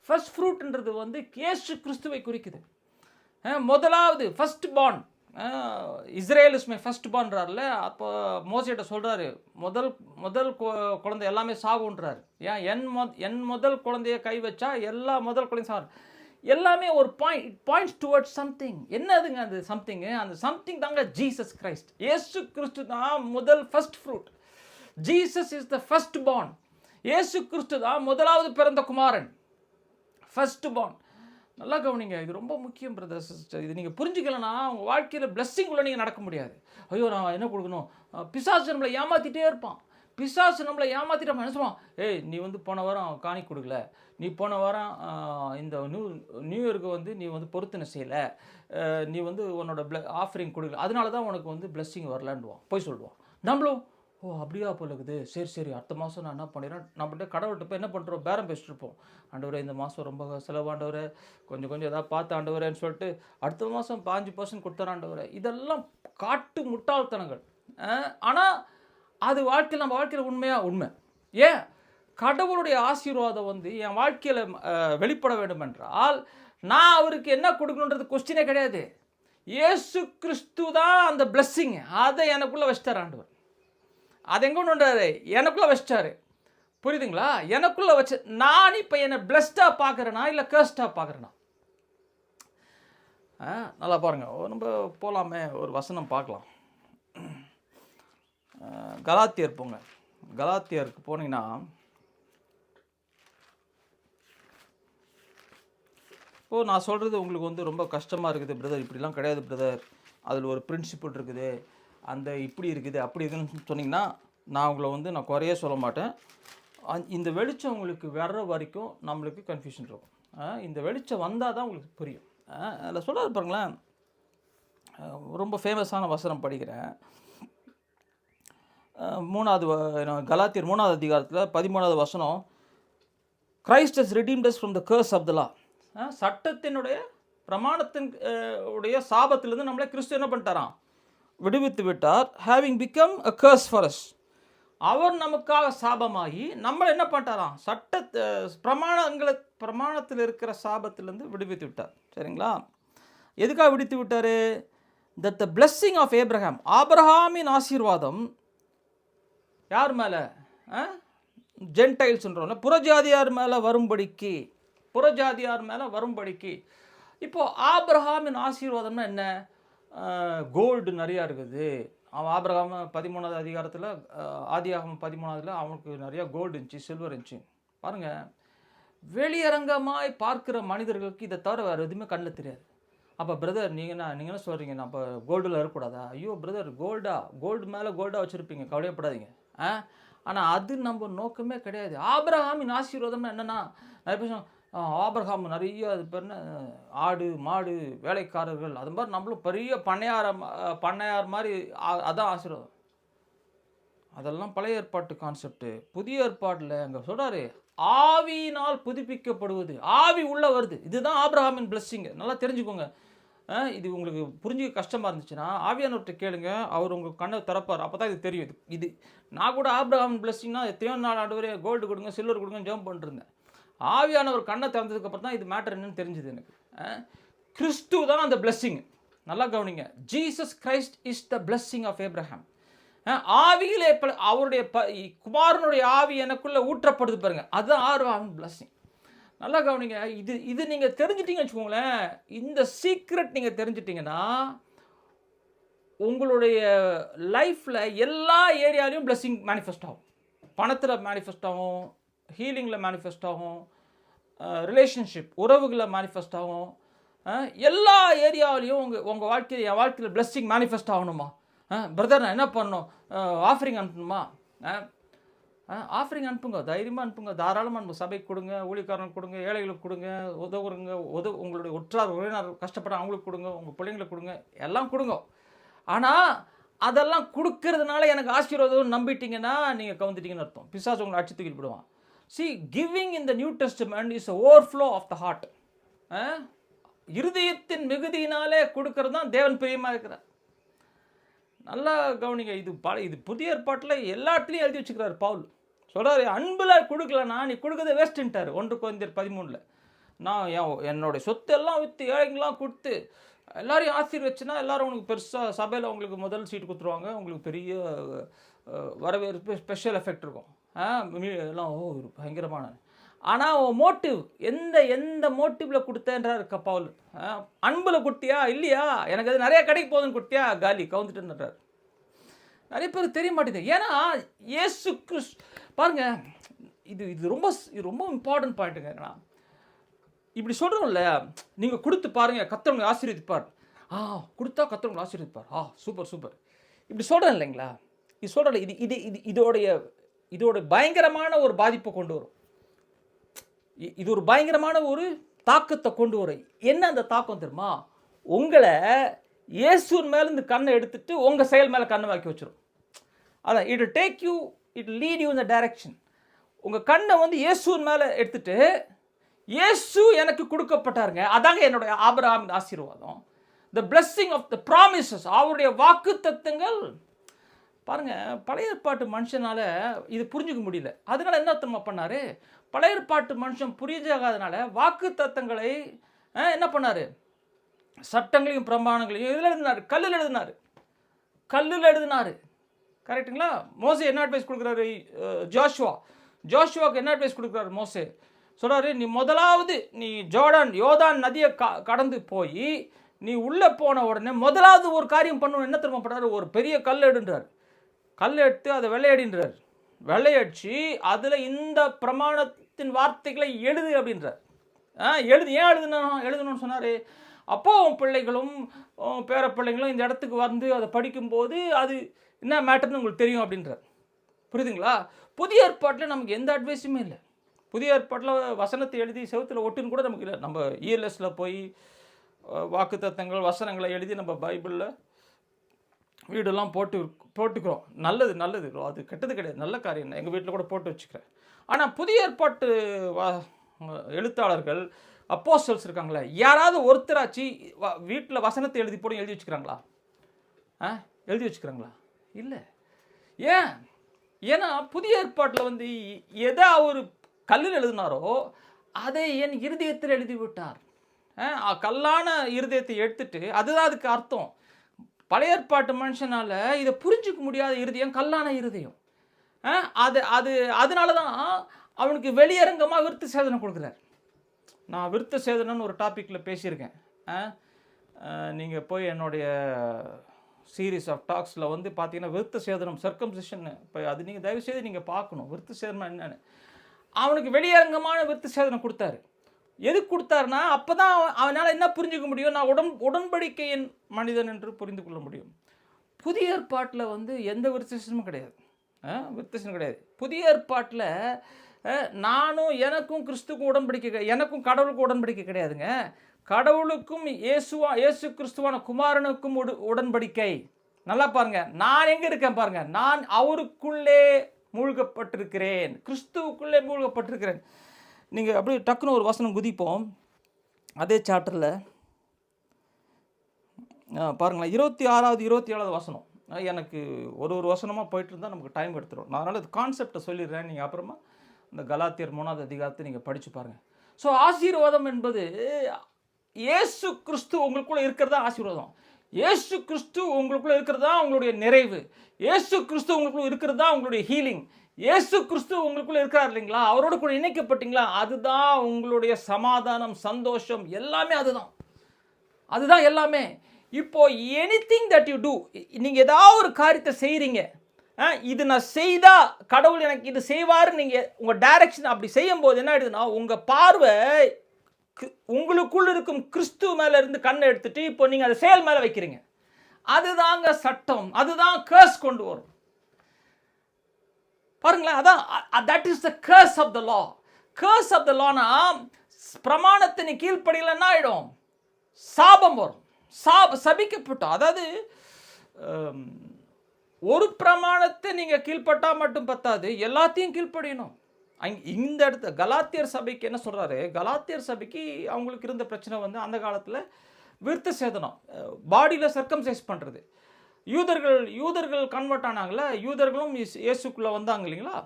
ஃபஸ்ட் ஃப்ரூட்ன்றது வந்து இயேசு கிறிஸ்துவை குறிக்குது. முதலாவது first born, Israel is my first பார்ன்றார்ல. அப்போ மோசேட்ட சொல்கிறாரு, முதல் குழந்தை எல்லாமே சாகுன்றார். என் முதல் குழந்தைய கை வச்சா எல்லா முதல் குழந்தையும் சாகு. எல்லாமே ஒரு பாயிண்ட்ஸ் டுவர்ட்ஸ் சம்திங். என்னதுங்க அது சம்திங்கு? அந்த சம்திங் தாங்க ஜீசஸ் கிரைஸ்ட். இயேசு கிறிஸ்து தான் முதல் first fruit. Jesus is the first born. இயேசு கிறிஸ்து தான் முதலாவது பிறந்த குமாரன், ஃபஸ்ட் பார்ன். நல்லா கவனிங்க. இது ரொம்ப முக்கியம் பிரதர், சிஸ்டர். இது நீங்கள் புரிஞ்சுக்கலன்னா உங்கள் வாழ்க்கையில் பிளெஸ்ஸிங் உள்ள நீங்கள் நடக்க முடியாது. ஐயோ நான் என்ன கொடுக்கணும், பிசாசு நம்மளை ஏமாற்றிட்டே இருப்பான். பிசாசு நம்மளை ஏமாற்றிட்டு என்ன சொல்லுவான், ஏய் நீ வந்து போன வாரம் காணிக்கை கொடுக்கல, நீ போன வாரம் இந்த நியூ இயருக்கு வந்து நீ வந்து பொருத்தனை செய்யலை, நீ வந்து உன்னோட ஆஃபரிங் கொடுக்கல, அதனால தான் உனக்கு வந்து பிளெஸ்ஸிங் வரலான்டுவான், போய் சொல்லுவான். நம்மளும் ஓ அப்படியா போல இருக்குது, சரி சரி அடுத்த மாதம் நான் என்ன பண்ணிடுறேன், நம்மகிட்ட கடவுள்கிட்ட போய் என்ன பண்ணுறோம், பேரம் பேசிட்டு இருப்போம். ஆண்டவரே இந்த மாதம் ரொம்ப செலவாண்டவரே, கொஞ்சம் கொஞ்சம் எதாவது பார்த்து ஆண்டவரேன்னு சொல்லிட்டு அடுத்த மாதம் 5% கொடுத்துறேன் ஆண்டவரே. இதெல்லாம் காட்டு முட்டாள்தனங்கள். ஆனால் அது வாழ்க்கையில் நம்ம வாழ்க்கையில் உண்மை. ஏன் கடவுளுடைய ஆசீர்வாதம் வந்து என் வாழ்க்கையில் வெளிப்பட வேண்டும் என்றால் நான் அவருக்கு என்ன கொடுக்கணுன்றது கொஸ்டினே கிடையாது. இயேசு கிறிஸ்து தான் அந்த பிளெஸ்ஸிங், அதை எனக்குள்ளே வச்சிட்டார் ஆண்டவர். அது எங்கே ஒன்றுன்றாரு, எனக்குள்ளே வச்சிட்டாரு. புரியுதுங்களா? எனக்குள்ளே வச்சு நான் இப்போ என்னை பிளெஸ்டாக பார்க்குறேனா இல்லை கர்ஸ்டாக பார்க்குறேனா? நல்லா பாருங்கள், நம்ம போகலாமே, ஒரு வசனம் பார்க்கலாம். கலாத்தியர் போங்க. கலாத்தியருக்கு போனீங்கன்னா நான் சொல்கிறது உங்களுக்கு வந்து ரொம்ப கஷ்டமாக இருக்குது பிரதர், இப்படிலாம் கிடையாது பிரதர், அதில் ஒரு பிரின்சிபிள் இருக்குது, அந்த இப்படி இருக்குது அப்படி இருக்குதுன்னு சொன்னிங்கன்னா நான் உங்களை வந்து நான் குறைய சொல்ல மாட்டேன். இந்த வெளிச்சம் உங்களுக்கு வர்ற வரைக்கும் நம்மளுக்கு கன்ஃபியூஷன் இருக்கும். இந்த வெளிச்சம் வந்தால் தான் உங்களுக்கு புரியும். அதில் சொல்ல பாருங்களேன், ரொம்ப ஃபேமஸான வசனம் படிக்கிறேன். கலாத்தியர் 3வது அதிகாரத்தில் 13வது வசனம், Christ has redeemed us from the curse of the law. சட்டத்தினுடைய பிரமாணத்தின் உடைய சாபத்திலிருந்து நம்மளே கிறிஸ்து என்ன பண்ணிட்டாராம், விடுவித்து விட்டார். Having become a curse for us. அவர் நமக்காக சாபமாகி நம்மளை என்ன பண்ணிட்டாராம், பிரமாணத்தில் இருக்கிற சாபத்திலிருந்து விடுவித்து விட்டார். சரிங்களா? எதுக்காக விடுவித்து விட்டார்? That the blessing of Abraham, ஆபிரகாமின் ஆசீர்வாதம் யார் மேலே, ஜென்டைல்ஸ்ன்றோம்ல, புறஜாதியார் மேலே வரும்படிக்கு. இப்போது ஆபிரகாமின் ஆசீர்வாதம்னா என்ன? கோல்டு நிறையா இருக்குது. அவன் ஆபிரகாம் 13வது அதிகாரத்தில், ஆதியாகமம் 13ல் அவனுக்கு நிறையா கோல்டு இருந்துச்சு, சில்வர் இருந்துச்சு. பாருங்கள், வெளியரங்கமாய் பார்க்குற மனிதர்களுக்கு இதை தவிர வேறு எதுவுமே கண்ணில் தெரியாது. அப்போ பிரதர் நீங்கள் என்ன சொல்கிறீங்க, நான் இப்போ கோல்டில் இருக்கக்கூடாதா? ஐயோ பிரதர், கோல்டு மேலே கோல்டாக வச்சுருப்பீங்க, கவலையப்படாதீங்க. ஆனால் அது நம்ம நோக்கமே கிடையாது. ஆபிரகாமின் ஆசீர்வாதம்னா என்னென்னா, நிறைய பேர் ஆபிரகாம் நிறைய அது பேர் ஆடு மாடு வேலைக்காரர்கள், அது மாதிரி நம்மளும் பெரிய பண்ணையார் மாதிரி, அதான் ஆசீர்வாதம். அதெல்லாம் பழைய ஏற்பாட்டு கான்செப்ட். புதிய ஏற்பாட்டில் அங்கே சொல்கிறாரு, ஆவியினால் புதுப்பிக்கப்படுவது, ஆவி உள்ளே வருது. இதுதான் ஆபிரகாமின் பிளெஸ்ஸிங். நல்லா தெரிஞ்சுக்கோங்க. இது உங்களுக்கு புரிஞ்சுக்க கஷ்டமாக இருந்துச்சுன்னா ஆவியானவர்கிட்ட கேளுங்க, அவர் உங்களுக்கு கண்ணை திறப்பார். அப்போ தான் இது தெரியும். இது நான் கூட ஆபிரகாமின் பிளெஸ்ஸிங்னா எத்தனையோ நாள் ஆண்டவரே கோல்டு கொடுங்க சில்வர் கொடுங்க ஜெபம் பண்ணிருந்தேன். ஆவியானவர் கண்ணை திறந்ததுக்கப்புறம் தான் இது மேட்டர் என்னன்னு தெரிஞ்சுது எனக்கு. கிறிஸ்து தான் அந்த பிளெஸ்ஸிங். நல்லா கவனிங்க, Jesus Christ is the blessing of Abraham. ஆவியிலே அவருடைய குமாரனுடைய ஆவி எனக்குள்ளே ஊற்றப்படுது பாருங்க, அதுதான் ஆபிரகாமின் பிளெஸ்ஸிங். நல்லா கவனிங்க, இது நீங்கள் தெரிஞ்சிட்டிங்கன்னு வச்சுக்கோங்களேன், இந்த சீக்ரெட் நீங்கள் தெரிஞ்சிட்டிங்கன்னா உங்களுடைய லைஃப்பில் எல்லா ஏரியாலையும் பிளெஸ்ஸிங் மேனிஃபெஸ்ட் ஆகும். பணத்தில் மேனிஃபெஸ்ட் ஆகும், ஹீலிங்கில் மேனிஃபெஸ்ட் ஆகும், ரிலேஷன்ஷிப் உறவுகளில் மேனிஃபெஸ்ட் ஆகும். எல்லா ஏரியாவிலையும் உங்கள் வாழ்க்கையில், என் வாழ்க்கையில் பிளெஸ்ஸிங் மேனிஃபெஸ்ட் ஆகணுமா? பிரதர் நான் என்ன பண்ணணும், ஆஃபரிங் அனுப்பணுமா? ஆஃபரிங் அனுப்புங்க, தைரியமாக அனுப்புங்க, தாராளமாக அனுப்புங்க. சபைக்கு கொடுங்க, ஊழியக்காரனுக்கு கொடுங்க, ஏழைகளுக்கு கொடுங்க, உங்களுடைய உற்றார் உறவினர் கஷ்டப்பட அவங்களுக்கு கொடுங்க, உங்கள் பிள்ளைங்களுக்கு கொடுங்க, எல்லாம் கொடுங்க. ஆனால் அதெல்லாம் கொடுக்கறதுனால எனக்கு ஆசீர்வாதம் நம்பிட்டீங்கன்னா நீங்கள் கவுந்துட்டீங்கன்னு அர்த்தம். பிசாசு உங்களை அடிச்சு தூக்கிட்டு போடுவான். Giving in the New Testament is overflow of the heart. இருதயத்தின் மிகுதியினாலே கொடுக்கறது தான் தேவன் பிரியமாக இருக்கிறார். நல்லா கவனிங்க, இது புதிய ஏற்பாட்டில் எல்லா இடத்துலையும் எழுதி வச்சுக்கிறார் பவுல். சொல்கிறாரு, அன்பில் கொடுக்கலன்னா நீ கொடுக்கறத வேஸ்ட்டுன்ட்டார் 1 கொரிந்தியர் 13. நான் என்னுடைய சொத்து எல்லாம் விற்று ஏழைங்களாம் கொடுத்து எல்லாரையும் ஆசீர்வச்சுன்னா எல்லாரும் உங்களுக்கு பெருசாக சபையில் உங்களுக்கு முதல் சீட்டு கொடுத்துருவாங்க, உங்களுக்கு பெரிய வரவேற்பு ஸ்பெஷல் எஃபெக்ட் இருக்கும், எல்லாம் பயங்கரமான. ஆனால் மோட்டிவ் எந்த மோட்டிவில் கொடுத்தேன்றார் பவுல். அன்பில் கொடுத்தியா இல்லையா, எனக்கு அது நிறையா கிடைக்க போகுதுன்னு கொடுத்தியா, காலி கவுந்துட்டுன்றார். நிறைய பேருக்கு தெரிய மாட்டேங்குது. ஏன்னா இயேசு கிறிஸ்து பாருங்க, இது ரொம்ப இம்பார்ட்டன்ட் பாயிண்ட்டுங்க. இப்படி சொல்கிறோம்ல, நீங்கள் கொடுத்து பாருங்கள் கர்த்தர் உங்களை ஆசீர்வதிப்பார். கொடுத்தா கர்த்தர் உங்களை ஆசீர்வதிப்பார். சூப்பர் சூப்பர் இப்படி சொல்கிறேன் இல்லைங்களா? இது சொல்கிறேன். இது இது இது இதோட பயங்கரமான ஒரு பாதிப்பை கொண்டு வரும். இது ஒரு பயங்கரமான ஒரு தாக்கத்தை கொண்டு வரும். என்ன அந்த தாக்கம் தெரியுமா? உங்களை இயேசுவின் மேலேருந்து கண்ணை எடுத்துட்டு உங்கள் செயல் மேலே கண்ணை வாக்கி வச்சிடும். அதான் it take you, it lead you in the direction. உங்கள் கண்ணை வந்து இயேசுவின் மேலே எடுத்துட்டு, இயேசு எனக்கு கொடுக்கப்பட்டாருங்க, அதாங்க என்னுடைய ஆபிரகாமின் ஆசீர்வாதம். The blessing of the promises, அவருடைய வாக்கு தத்தங்கள். பாருங்கள், பழைய ஏற்பாட்டு மனுஷனால இது புரிஞ்சுக்க முடியல. அதனால என்ன தம்மா பண்ணார்? பழைய ஏற்பாட்டு மனுஷன் புரிஞ்சாகாதனால வாக்கு தத்தங்களை என்ன பண்ணார்? சட்டங்களையும் பிரமாணங்களையும் இதில் எழுதினார், கல்லில் எழுதினார். கரெக்டுங்களா? மோசே என்ன அட்வைஸ் கொடுக்குறாரு? ஜோஷுவாவுக்கு என்ன அட்வைஸ் கொடுக்குறாரு? மோசே சொல்கிறாரு, நீ முதலாவது நீ யோர்தான் நதியை கடந்து போய் நீ உள்ளே போன உடனே முதலாவது ஒரு காரியம் பண்ணணும். என்ன தெரியுமா பண்ணுறாரு? ஒரு பெரிய கல் எடுன்றார். கல் எடுத்து அதை வெள்ளையடின்றார். வெள்ளையடிச்சு அதில் இந்த பிரமாணத்தின் வார்த்தைகளை எழுது அப்படின்றார். ஏன் எழுதணும்னு சொன்னார்? அப்போ உன் பிள்ளைகளும் பேர பிள்ளைங்களும் இந்த இடத்துக்கு வந்து அதை படிக்கும்போது அது என்ன மேட்டர்னு உங்களுக்கு தெரியும் அப்படின்றார். புரியுதுங்களா? புதிய ஏற்பாட்டில் நமக்கு எந்த அட்வைஸுமே இல்லை. புதிய ஏற்பாட்டில் வசனத்தை எழுதி செவத்தில் ஒட்டுன்னு கூட நமக்கு இல்லை. நம்ம இஎல்எஸில் போய் வாக்குத்தத்தங்கள் வசனங்களை எழுதி நம்ம பைபிளில் வீடெல்லாம் போட்டுக்கிறோம். நல்லது, அது கெட்டது கிடையாது, நல்ல காரியம். எங்கள் வீட்டில் கூட போட்டு வச்சுக்கிறேன். ஆனால் புதிய ஏற்பாட்டு எழுத்தாளர்கள் அப்போஸ்தலர்ஸ் இருக்காங்களே, யாராவது ஒருத்தராச்சு வீட்டில் வசனத்தை எழுதி வச்சுக்கிறாங்களா? எழுதி வச்சுக்கிறாங்களா? இல்லை. ஏன்னா புதிய ஏற்பாட்டில் வந்து எதை அவர் கல்லில் எழுதினாரோ அதை என் இருதயத்தில் எழுதி விட்டார். கல்லான இருதயத்தை எடுத்துட்டு, அதுதான் அதுக்கு அர்த்தம். பழைய ஏற்பாட்டு மனுஷனால் இதை புரிஞ்சிக்க முடியாத இருதயம் கல்லான இருதயம். அதனால தான் அவனுக்கு வெளியரங்கமாக விருத்த சேதனம் கொடுக்குறார். நான் விருத்த சேதனம்னு ஒரு டாப்பிக்கில் பேசியிருக்கேன். நீங்கள் போய் என்னுடைய சீரீஸ் ஆஃப் டாக்ஸில் வந்து பார்த்தீங்கன்னா விருத்த சேதனம், சர்க்கம்சிஷன், இப்போ அது நீங்கள் தயவுசெய்து நீங்கள் பார்க்கணும். விருத்த சேதனம் என்னென்னு அவனுக்கு வெளியரங்கமான விருத்த சேதனம் கொடுத்தாரு. எதுக்கு கொடுத்தாருன்னா, அப்போ தான் அவனால் என்ன புரிஞ்சுக்க முடியும்? நான் உடன்படிக்கையின் மனிதன் என்று புரிந்து கொள்ள முடியும். புதிய ஏற்பாட்டில் வந்து எந்த விருத்தசேதனமும் கிடையாது. விருத்தசேதனம் கிடையாது. புதிய ஏற்பாட்டில் நானும் எனக்கும் கிறிஸ்துக்கும் உடன்படிக்கை, எனக்கும் கடவுளுக்கும் உடன்படிக்கை கிடையாதுங்க. கடவுளுக்கும் இயேசு கிறிஸ்துவான குமாரனுக்கும் உடன்படிக்கை. நல்லா பாருங்க, நான் எங்கே இருக்கேன் பாருங்க. நான் அவருக்குள்ளே மூழ்கப்பட்டிருக்கிறேன், கிறிஸ்துவுக்குள்ளே மூழ்கப்பட்டிருக்கிறேன். நீங்கள் அப்படியே டக்குன்னு ஒரு வசனம் குதிப்போம். அதே சாப்டரில் பாருங்களேன், 26வது 27வது வசனம். எனக்கு ஒரு வசனமாக போயிட்டு இருந்தால் நமக்கு டைம் எடுத்துடும். நான் அதனால் இது கான்செப்டை சொல்லிடுறேன். நீங்கள் அப்புறமா இந்த கலாத்தியர் 3வது அதிகாரத்தை நீங்கள் படித்து பாருங்கள். ஸோ ஆசீர்வாதம் என்பது இயேசு கிறிஸ்து உங்களுக்குள்ளே இருக்கிறதா ஆசீர்வாதம். இயேசு கிறிஸ்து உங்களுக்குள்ளே இருக்கிறதா உங்களுடைய நிறைவு. இயேசு கிறிஸ்து உங்களுக்குள்ளே இருக்கிறதா உங்களுடைய ஹீலிங். இயேசு கிறிஸ்து உங்களுக்குள்ளே இருக்கார் இல்லைங்களா, அவரோட கூட இணைக்கப்பட்டீங்களா, அதுதான் உங்களுடைய சமாதானம், சந்தோஷம், எல்லாமே அதுதான் எல்லாமே. இப்போ எனிதிங் தட் யூ டூ, நீங்கள் ஏதாவது ஒரு காரியத்தை செய்கிறீங்க, இது நான் செய்தால் கடவுள் எனக்கு இது செய்வார், நீங்கள் உங்கள் டைரக்ஷன் அப்படி செய்யும் போது என்ன ஆயிடுதுன்னா, உங்கள் பார்வை உங்களுக்குள்ள இருக்கும் கிறிஸ்து மேலே இருந்து கண்ணை எடுத்துட்டு இப்போ நீங்கள் அதை செயல் மேலே வைக்கிறீங்க. அதுதாங்க சட்டம், அதுதான் கர்ஸ் கொண்டு வரும். பாருங்களேன், அதான் that is the curse of the law. Curse of the லானா, பிரமாணத்தை நீ கீழ்ப்படியலன்னா ஆயிடும், சாபம் வரும், சபிக்கப்பட்டோம். அதாவது ஒரு பிரமாணத்தை நீங்கள் கீழ்ப்பட்டால் மட்டும் பத்தாது, எல்லாத்தையும் கீழ்ப்படியணும். இந்த இடத்துல கலாத்தியர் சபைக்கு என்ன சொல்கிறாரு? கலாத்தியர் சபைக்கு அவங்களுக்கு இருந்த பிரச்சனை வந்து அந்த காலத்தில் விருத்த சேதனம், பாடியில் சர்க்கம்சைஸ் பண்ணுறது. யூதர்கள் கன்வெர்ட் ஆனாங்களே, யூதர்களும் இயேசுக்குள்ளே வந்தாங்க இல்லைங்களா.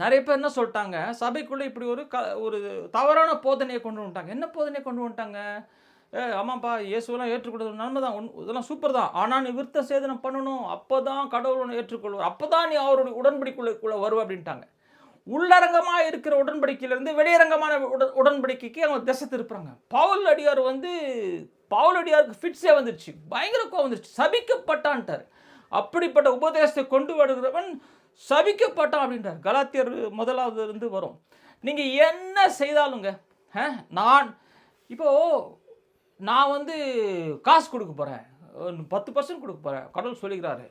நிறைய பேர் என்ன சொல்லிட்டாங்க, சபைக்குள்ளே இப்படி ஒரு தவறான போதனையை கொண்டு வந்துட்டாங்க. என்ன போதனையை கொண்டு வந்துட்டாங்க? ஆமாப்பா, இயேசுவெல்லாம் ஏற்றுக்கொள்வது நன்மை தான், இதெல்லாம் சூப்பர் தான், ஆனால் நீ விருத்த சேதனம் பண்ணணும், அப்போ தான் கடவுளை ஏற்றுக்கொள்வார், அப்போ தான் நீ அவருடைய உடன்படிக்கைக்குள்ளே வருவ அப்படின்ட்டாங்க. உள்ளரங்கமாக இருக்கிற உடன்படிக்கையிலேருந்து வெளியரங்கமான உடன்படிக்கைக்கு அவங்க திசை திருப்புறாங்க. பவுல் அடியாருக்கு ஃபிட்ஸே வந்துருச்சு, பயங்கர கோவம் வந்துருச்சு, சபிக்கப்பட்டான்ட்டார். அப்படிப்பட்ட உபதேசத்தை கொண்டு வருகிறவன் சபிக்கப்பட்டான் அப்படின்றார். கலாத்தியர் 1வது வரும். நீங்கள் என்ன செய்தாலுங்க, நான் இப்போது நான் வந்து காசு கொடுக்க போகிறேன், 10% கொடுக்க போகிறேன். கடவுள் சொல்லிக்கிறாரு,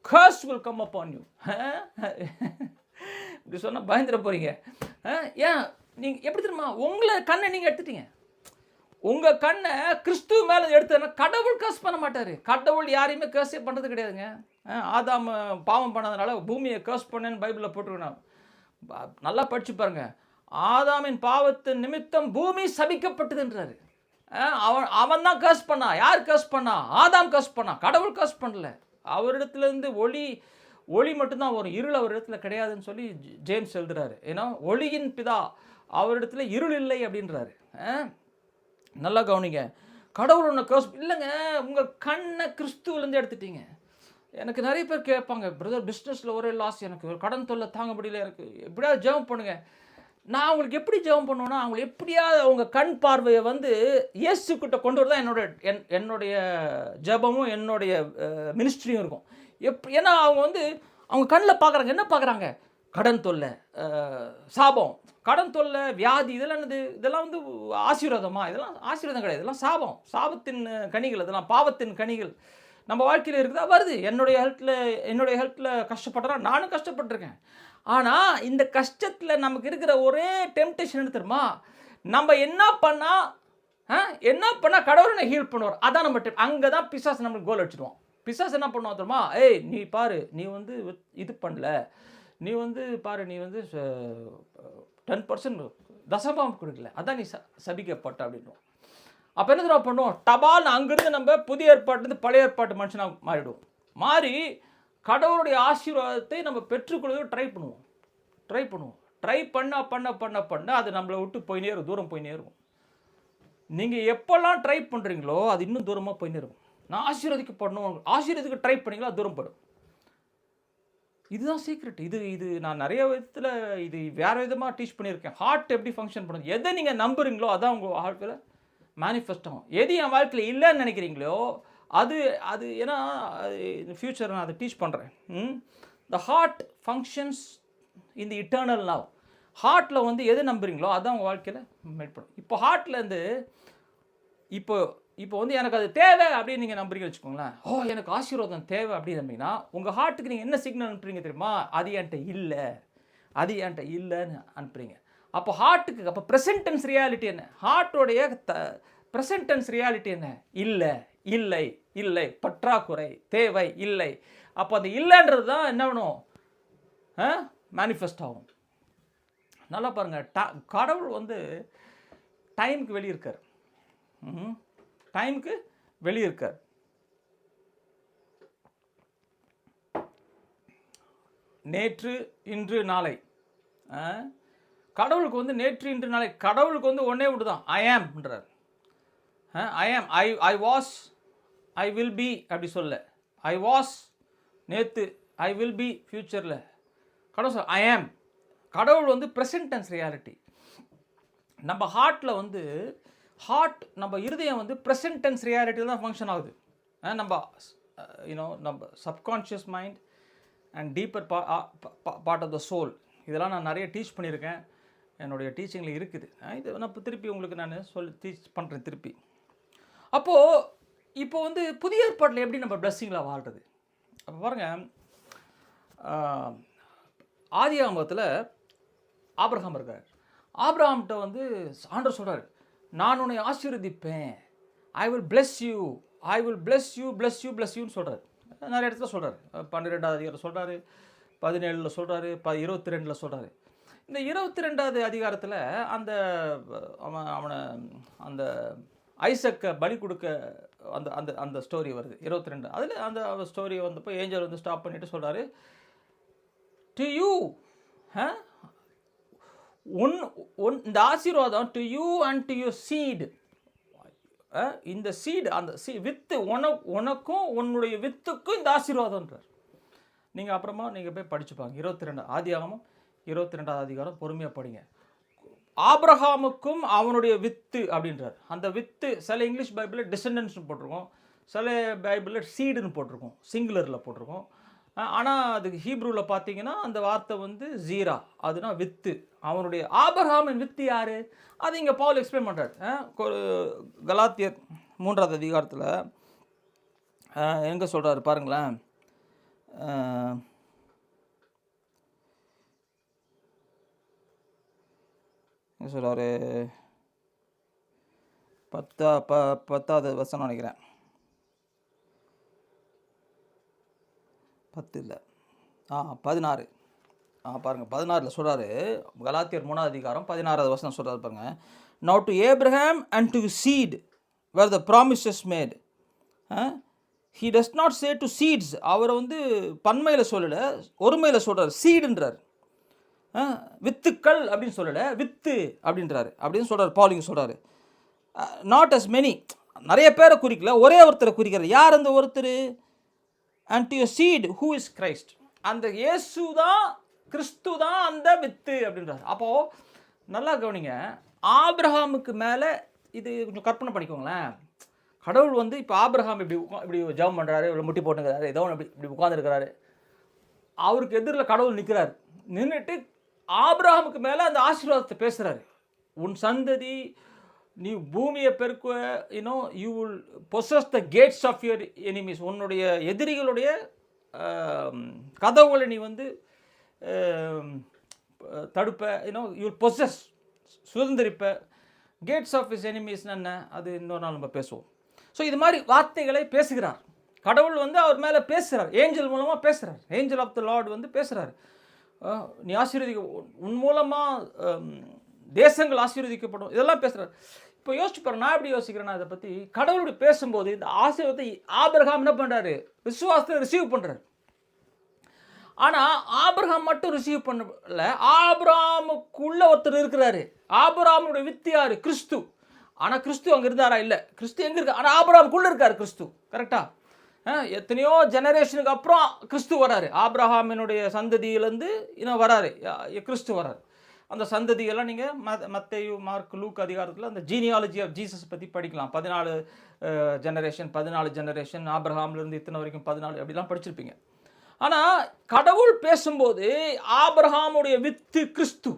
curse will come upon you. இப்படி சொன்னால் பயந்துட போகிறீங்க. ஏன் நீங்கள் எப்படி தெரியுமா, உங்களை கண்ணை நீங்கள் எடுத்துட்டீங்க. உங்கள் கண்ணை கிறிஸ்துவ மேலே எடுத்ததுன்னா கடவுள் கர்ஸ் பண்ண மாட்டார். கடவுள் யாரையுமே கர்ஸே பண்ணுறது கிடையாதுங்க. ஆதாம் பாவம் பண்ணதுனால பூமியை கர்ஸ் பண்ணேன்னு பைபிளில் போட்டுருக்கணும். நல்லா படிச்சு பாருங்க. ஆதாமின் பாவத்தின் நிமித்தம் பூமி சபிக்கப்பட்டதுன்றாரு. அவன் தான் கர்ஸ் பண்ணா. யார் கர்ஸ் பண்ணா? ஆதாம் கர்ஸ் பண்ணா, கடவுள் கர்ஸ் பண்ணல. அவரிடத்துலேருந்து ஒளி மட்டும்தான் வரும், இருள் அவர் இடத்துல கிடையாதுன்னு சொல்லி ஜேம்ஸ் எழுதுறாரு. ஏன்னா ஒளியின் பிதா, அவரிடத்துல இருள் இல்லை அப்படின்றாரு. நல்லா கவனிங்க. கடவுள் ஒன்று கர்ஸ் இல்லைங்க, உங்கள் கண்ணை கிறிஸ்துவிலேருந்து எடுத்துட்டீங்க. எனக்கு நிறைய பேர் கேட்பாங்க, பிரதர் பிஸ்னஸில் ஒரே லாஸ், எனக்கு ஒரு கடன் தொல்லை தாங்க முடியல, எனக்கு எப்படியாவது ஜெபம் பண்ணுங்க. நான் அவங்களுக்கு எப்படி ஜெபம் பண்ணுவேன்னா, அவங்களுக்கு எப்படியாவது அவங்க கண் பார்வையை வந்து இயேசுக்கிட்ட கொண்டு வரதான் என்னுடைய ஜெபமும் என்னுடைய மினிஸ்ட்ரியும் இருக்கும். ஏன்னா அவங்க வந்து அவங்க கண்ணில் பார்க்குறாங்க, என்ன பார்க்குறாங்க? கடன் தொல்லை, சாபம், கடன் தொல்லை, வியாதி, இதெல்லாம் என்னது? இதெல்லாம் வந்து ஆசீர்வாதமா? இதெல்லாம் ஆசீர்வாதம் கிடையாது, இதெல்லாம் சாபம், சாபத்தின் கனிகள், இதெல்லாம் பாவத்தின் கனிகள் நம்ம வாழ்க்கையில் இருக்குதா? வருது. என்னுடைய ஹெல்த்தில் கஷ்டப்படுறா, நானும் கஷ்டப்பட்டிருக்கேன். ஆனால் இந்த கஷ்டத்தில் நமக்கு இருக்கிற ஒரே டெம்டேஷன் என்ன தெரியுமா? நம்ம என்ன பண்ணால் கடவுளை ஹீல் பண்ணுவார். அதான் நம்ம அங்கே தான் பிசாசு நம்மளுக்கு கோல் அடிச்சிடுவோம். பிசாசு என்ன பண்ணுவோம் தெரியுமா? ஏய் நீ பாரு, நீ வந்து இது பண்ணல, நீ வந்து பாரு, நீ வந்து 10% தசமபாகம் கொடுக்கல, அதான் நீ சபிக்கப்பட்ட அப்படின்னுவோம். அப்போ என்ன தெரியுமா பண்ணுவோம்? டபால் அங்கேருந்து நம்ம புதிய ஏற்பாட்டுலேருந்து பழைய ஏற்பாட்டு மனுஷனாக மாறிடுவோம். மாறி கடவுளுடைய ஆசீர்வாதத்தை நம்ம பெற்றுக்கொள்வது ட்ரை பண்ணுவோம். ட்ரை பண்ண அது நம்மளை விட்டு போயினே இருக்கும், தூரம் போயினே இருக்கும். நீங்கள் எப்போல்லாம் ட்ரை பண்ணுறீங்களோ அது இன்னும் தூரமாக போயினே இருக்கும். நான் ஆசீர்வதிக்க ட்ரை பண்ணிங்களோ அது தூரம் போயிடும். இதுதான் சீக்ரெட். இது நான் நிறைய விதத்தில் இது வேறு விதமாக டீச் பண்ணியிருக்கேன். ஹார்ட் எப்படி ஃபங்க்ஷன் பண்ணுது, எதை நீங்கள் நம்புறீங்களோ அதான் உங்கள் வாழ்க்கையில் மேனிஃபெஸ்ட் ஆகும். எது என் வாழ்க்கையில் இல்லைன்னு நினைக்கிறீங்களோ அது ஏன்னா ஃப்யூச்சர் நான் அதை டீச் பண்ணுறேன். The heart functions in the eternal now. ஹார்ட்டில் வந்து எது நம்புறீங்களோ அதான் உங்கள் வாழ்க்கையில் மேட் பண்ணும். இப்போ ஹார்ட்லேருந்து இப்போ வந்து எனக்கு அது தேவை அப்படின்னு நீங்கள் நம்புறீங்க வச்சுக்கோங்களேன். எனக்கு ஆசீர்வாதம் தேவை அப்படின்னு நம்பிங்கன்னா உங்கள் ஹார்ட்டுக்கு நீங்கள் என்ன சிக்னல் அனுப்புறீங்க தெரியுமா? அது என்கிட்ட இல்லைன்னு அனுப்புறீங்க. அப்போ ஹார்ட்டுக்கு அப்போ ப்ரெசன்ட் டென்ஸ் ரியாலிட்டி என்ன? ஹார்ட்டோடைய ப்ரெசன்ட் டென்ஸ் ரியாலிட்டி என்ன? இல்லை, பற்றாக்குறை, தேவை, இல்லை. அப்போ அது இல்லைன்றது தான் என்ன வேணும்? மேனிஃபெஸ்ட் ஆகும். நல்லா பாருங்கள். கடவுள் வந்து டைமுக்கு வெளியிருக்கார். நேற்று, இன்று, நாளை. கடவுளுக்கு வந்து நேற்று, இன்று, நாளை. கடவுளுக்கு வந்து ஒன்றே விட்டு தான், ஐ ஆம்ன்றார். I was, I will be அப்படி சொல்ல. ஐ வாஸ் நேற்று, ஐ வில் பி ஃப்யூச்சரில். கடவுள் சொல் ஐ ஆம். கடவுள் வந்து ப்ரெசன்ட் டென்ஸ் ரியாலிட்டி. நம்ம ஹார்ட்டில் வந்து நம்ம இருதயம் வந்து ப்ரெசன்ட் டென்ஸ் ரியாலிட்டியில் தான் ஃபங்க்ஷன் ஆகுது. நம்ம subconscious mind and deeper part of the soul, இதெல்லாம் நான் நிறைய டீச் பண்ணியிருக்கேன், என்னுடைய டீச்சிங்கில் இருக்குது. இது நான் இப்போ திருப்பி உங்களுக்கு நான் டீச் பண்ணுறேன் திருப்பி. அப்போது இப்போ வந்து புதிய ஏற்பாட்டில் எப்படி நம்ம பிளஸ்ஸிங்கில் வாழ்கிறது? அப்போ பாருங்கள், ஆதியாகமத்தில் ஆபிரகாம் இருக்கார். ஆபிரகாம்கிட்ட வந்து ஆண்டவர் சொல்கிறார், நான் உன்னை ஆசீர்வதிப்பேன், ஐ வில் பிளஸ் யூன்னு சொல்கிறார். நிறைய இடத்துல சொல்கிறார். 12வது அதிகாரம் சொல்கிறாரு, 17 சொல்கிறாரு, 22 சொல்கிறாரு. இந்த 22வது அதிகாரத்தில் அந்த ஐசக்கை பலி கொடுக்க அந்த ஸ்டோரி வருது. 22 அதில் அந்த ஸ்டோரி வந்தப்போ ஏஞ்சல் வந்து ஸ்டாப் பண்ணிட்டு சொல்கிறாரு, டு யூ இந்த ஆசீர்வாதம் to you and to your seed. இந்த சீடு, அந்த வித்து உனக்கும் உன்னுடைய வித்துக்கும் இந்த ஆசீர்வாதம்ன்றார். நீங்கள் அப்புறமா நீங்கள் போய் படிச்சுப்பாங்க. 22 ஆதியாகமம் 22வது அதிகாரம் பொறுமையாக படிங்க. ஆபிரகாமுக்கும் அவனுடைய வித்து அப்படின்றார். அந்த வித்து சில இங்கிலீஷ் பைபிளில் டிசெண்டன்ஸ்னு போட்டிருக்கோம், சில பைபிளில் சீடுன்னு போட்டிருக்கோம், சிங்குலரில் போட்டிருக்கோம். ஆனால் அதுக்கு ஹீப்ரூவில் பார்த்தீங்கன்னா அந்த வார்த்தை வந்து ஜீரா, அதுனா வித்து. அவனுடைய ஆபிரகாமின் வித்து யார்? அது இங்கே பவுல் எக்ஸ்பிளைன் பண்ணுறாரு. கலாத்தியர் 3வது அதிகாரத்தில் எங்கே சொல்கிறாரு பாருங்களேன். என்ன சொல்கிறாரு? 10வது வசனம் நினைக்கிறேன். 10 இல்லை, 16. பாருங்கள், 16 சொல்கிறாரு. கலாத்தியர் 3வது அதிகாரம் 16வது வசனம் சொல்கிறாரு பாருங்கள். Now to Abraham and to his seed were the promises made. He does not say to seeds. அவரை வந்து பன்மையில் சொல்லலை, ஒருமையில் சொல்கிறார், சீடுன்றார். வித்துக்கள் அப்படின்னு சொல்லலை, வித்து அப்படின்றாரு, அப்படின்னு சொல்கிறார் பவுல் இங்கே சொல்கிறாரு. நாட் அஸ் மெனி, நிறைய பேரை குறிக்கல, ஒரே ஒருத்தரை குறிக்கிறார். யார் அந்த ஒருத்தர்? And to your seed who is Christ. அந்த இயேசு தான், கிறிஸ்து தான் அந்த வித்து அப்படின்றார். அப்போது நல்லா கவனிங்க, ஆபிரகாமுக்கு மேலே இது கொஞ்சம் கற்பனை பண்ணிக்கோங்களேன். கடவுள் வந்து இப்போ ஆபிரகாம் இப்படி ஜெபம் பண்ணுறாரு, இவ்வளோ முட்டி போட்டுங்கிறாரு, ஏதோ ஒன்று இப்படி உட்காந்துருக்கிறாரு. அவருக்கு எதிரில் கடவுள் நிற்கிறார். நின்றுட்டு ஆபிரகாமுக்கு மேலே அந்த ஆசீர்வாதத்தை பேசுகிறாரு. உன் சந்ததி, நீ பூமியை பெருக்குவ, you will possess the gates of your enemies. உன்னுடைய எதிரிகளுடைய கதவுகளை நீ வந்து தடுப்ப, யூ வில் பொசஸ், சுதந்திரிப்ப. கேட்ஸ் ஆஃப் ஹிஸ் எனிமீஸ்னு என்ன, அது இன்னொரு நாள் நம்ம பேசுவோம். ஸோ இது மாதிரி வார்த்தைகளை பேசுகிறார் கடவுள் வந்து அவர் மேலே பேசுகிறார். ஏஞ்சல் மூலமாக பேசுகிறார். ஏஞ்சல் ஆஃப் த லார்ட் வந்து பேசுகிறார். நீ ஆசீர்வதிக்க, உன் மூலமாக தேசங்கள் ஆசீர்வதிக்கப்படும், இதெல்லாம் பேசுகிறார். இப்போ யோசிச்சு பாருங்க, நான் எப்படி யோசிக்கிறேன்னா இதை பற்றி, கடவுளுடைய பேசும்போது இந்த ஆசீர்வாதத்தை ஆபிரகாம் என்ன பண்ணுறாரு? விசுவாசத்தை ரிசீவ் பண்ணுறாரு. ஆனால் ஆபிரகாம் மட்டும் ரிசீவ் பண்ணல, ஆபிரகாமுக்குள்ள ஒருத்தர் இருக்கிறாரு. ஆபிரகாமுடைய வித்து யாரு? கிறிஸ்து. ஆனால் கிறிஸ்து அங்கே இருந்தாரா? இல்லை. கிறிஸ்து எங்கே இருக்கு? ஆனால் ஆபிரகாமுக்குள்ளே இருக்கார் கிறிஸ்து. கரெக்டாக? எத்தனையோ ஜெனரேஷனுக்கு அப்புறம் கிறிஸ்து வராரு. ஆபிரகாமினுடைய சந்ததியிலேருந்து இன்னும் வராரு, கிறிஸ்து வராரு. அந்த சந்ததியெல்லாம் நீங்கள் மத்தேயு, மார்க், லூக் அதிகாரத்தில் அந்த ஜீனியாலஜி ஆஃப் ஜீசஸ் பற்றி படிக்கலாம். 14 ஜெனரேஷன், ஆபிரகாம்லேருந்து இத்தனை வரைக்கும் 14 அப்படிலாம் படிச்சிருப்பீங்க. ஆனால் கடவுள் பேசும்போது ஆபிரகாமுடைய வித்து கிறிஸ்து.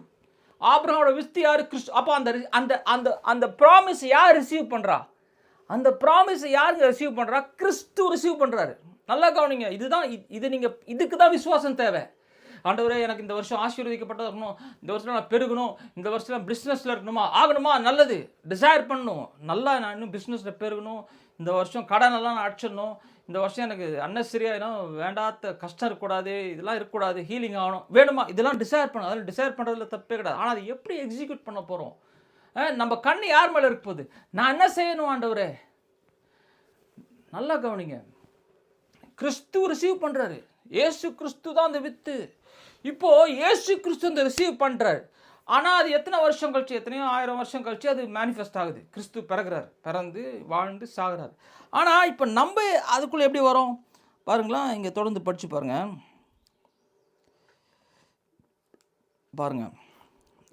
ஆபிரகாமோட வித்து யார்? கிறிஸ்து. அப்போ அந்த அந்த அந்த அந்த ப்ராமிஸ் யார் ரிசீவ் பண்ணுறா? அந்த ப்ராமிஸை யாருங்க ரிசீவ் பண்ணுறா? கிறிஸ்து ரிசீவ் பண்ணுறாரு. நல்லா கவனிங்க, இதுதான் இது. நீங்கள் இதுக்கு தான் விசுவாசம் தேவை. ஆண்டவரே, எனக்கு இந்த வருஷம் ஆசீர்வதிக்கப்பட்டதாக இருக்கணும், இந்த வருஷம் நான் பெருகணும், இந்த வருஷம் பிஸ்னஸில் இருக்கணுமா, ஆகணுமா, நல்லது டிசைர் பண்ணணும். நல்லா நான் இன்னும் பிஸ்னஸில் பெருகணும், இந்த வருஷம் கடனெல்லாம் நான் அடிச்சிடணும், இந்த வருஷம் எனக்கு அன்னெசரியாக வேண்டாத கஷ்டம் இருக்கக்கூடாது, இதெல்லாம் இருக்கக்கூடாது, ஹீலிங் ஆகணும், வேணுமா, இதெல்லாம் டிசைர் பண்ணணும். அதெல்லாம் டிசைர் பண்ணுறதுல தப்பே கிடையாது. ஆனால் அது எப்படி எக்ஸிக்யூட் பண்ண போகிறோம்? நம்ம கண் யார் மேலே இருக்க போகுது? நான் என்ன செய்யணும் ஆண்டவரே? நல்லா கவனிங்க, கிறிஸ்து ரிசீவ் பண்ணுறாரு. ஏசு கிறிஸ்து தான் அந்த வித்து. இப்போது ஏசு கிறிஸ்து அந்த ரிசீவ் பண்ணுறாரு. ஆனால் அது எத்தனை வருஷம் கழிச்சு, எத்தனையோ 1000 வருஷம் கழிச்சு அது மேனிஃபெஸ்ட் ஆகுது. கிறிஸ்து பிறகுறார், பிறந்து வாழ்ந்து சாகிறார். ஆனால் இப்போ நம்ம அதுக்குள்ளே எப்படி வரோம் பாருங்களா. இங்கே தொடர்ந்து படித்து பாருங்கள்.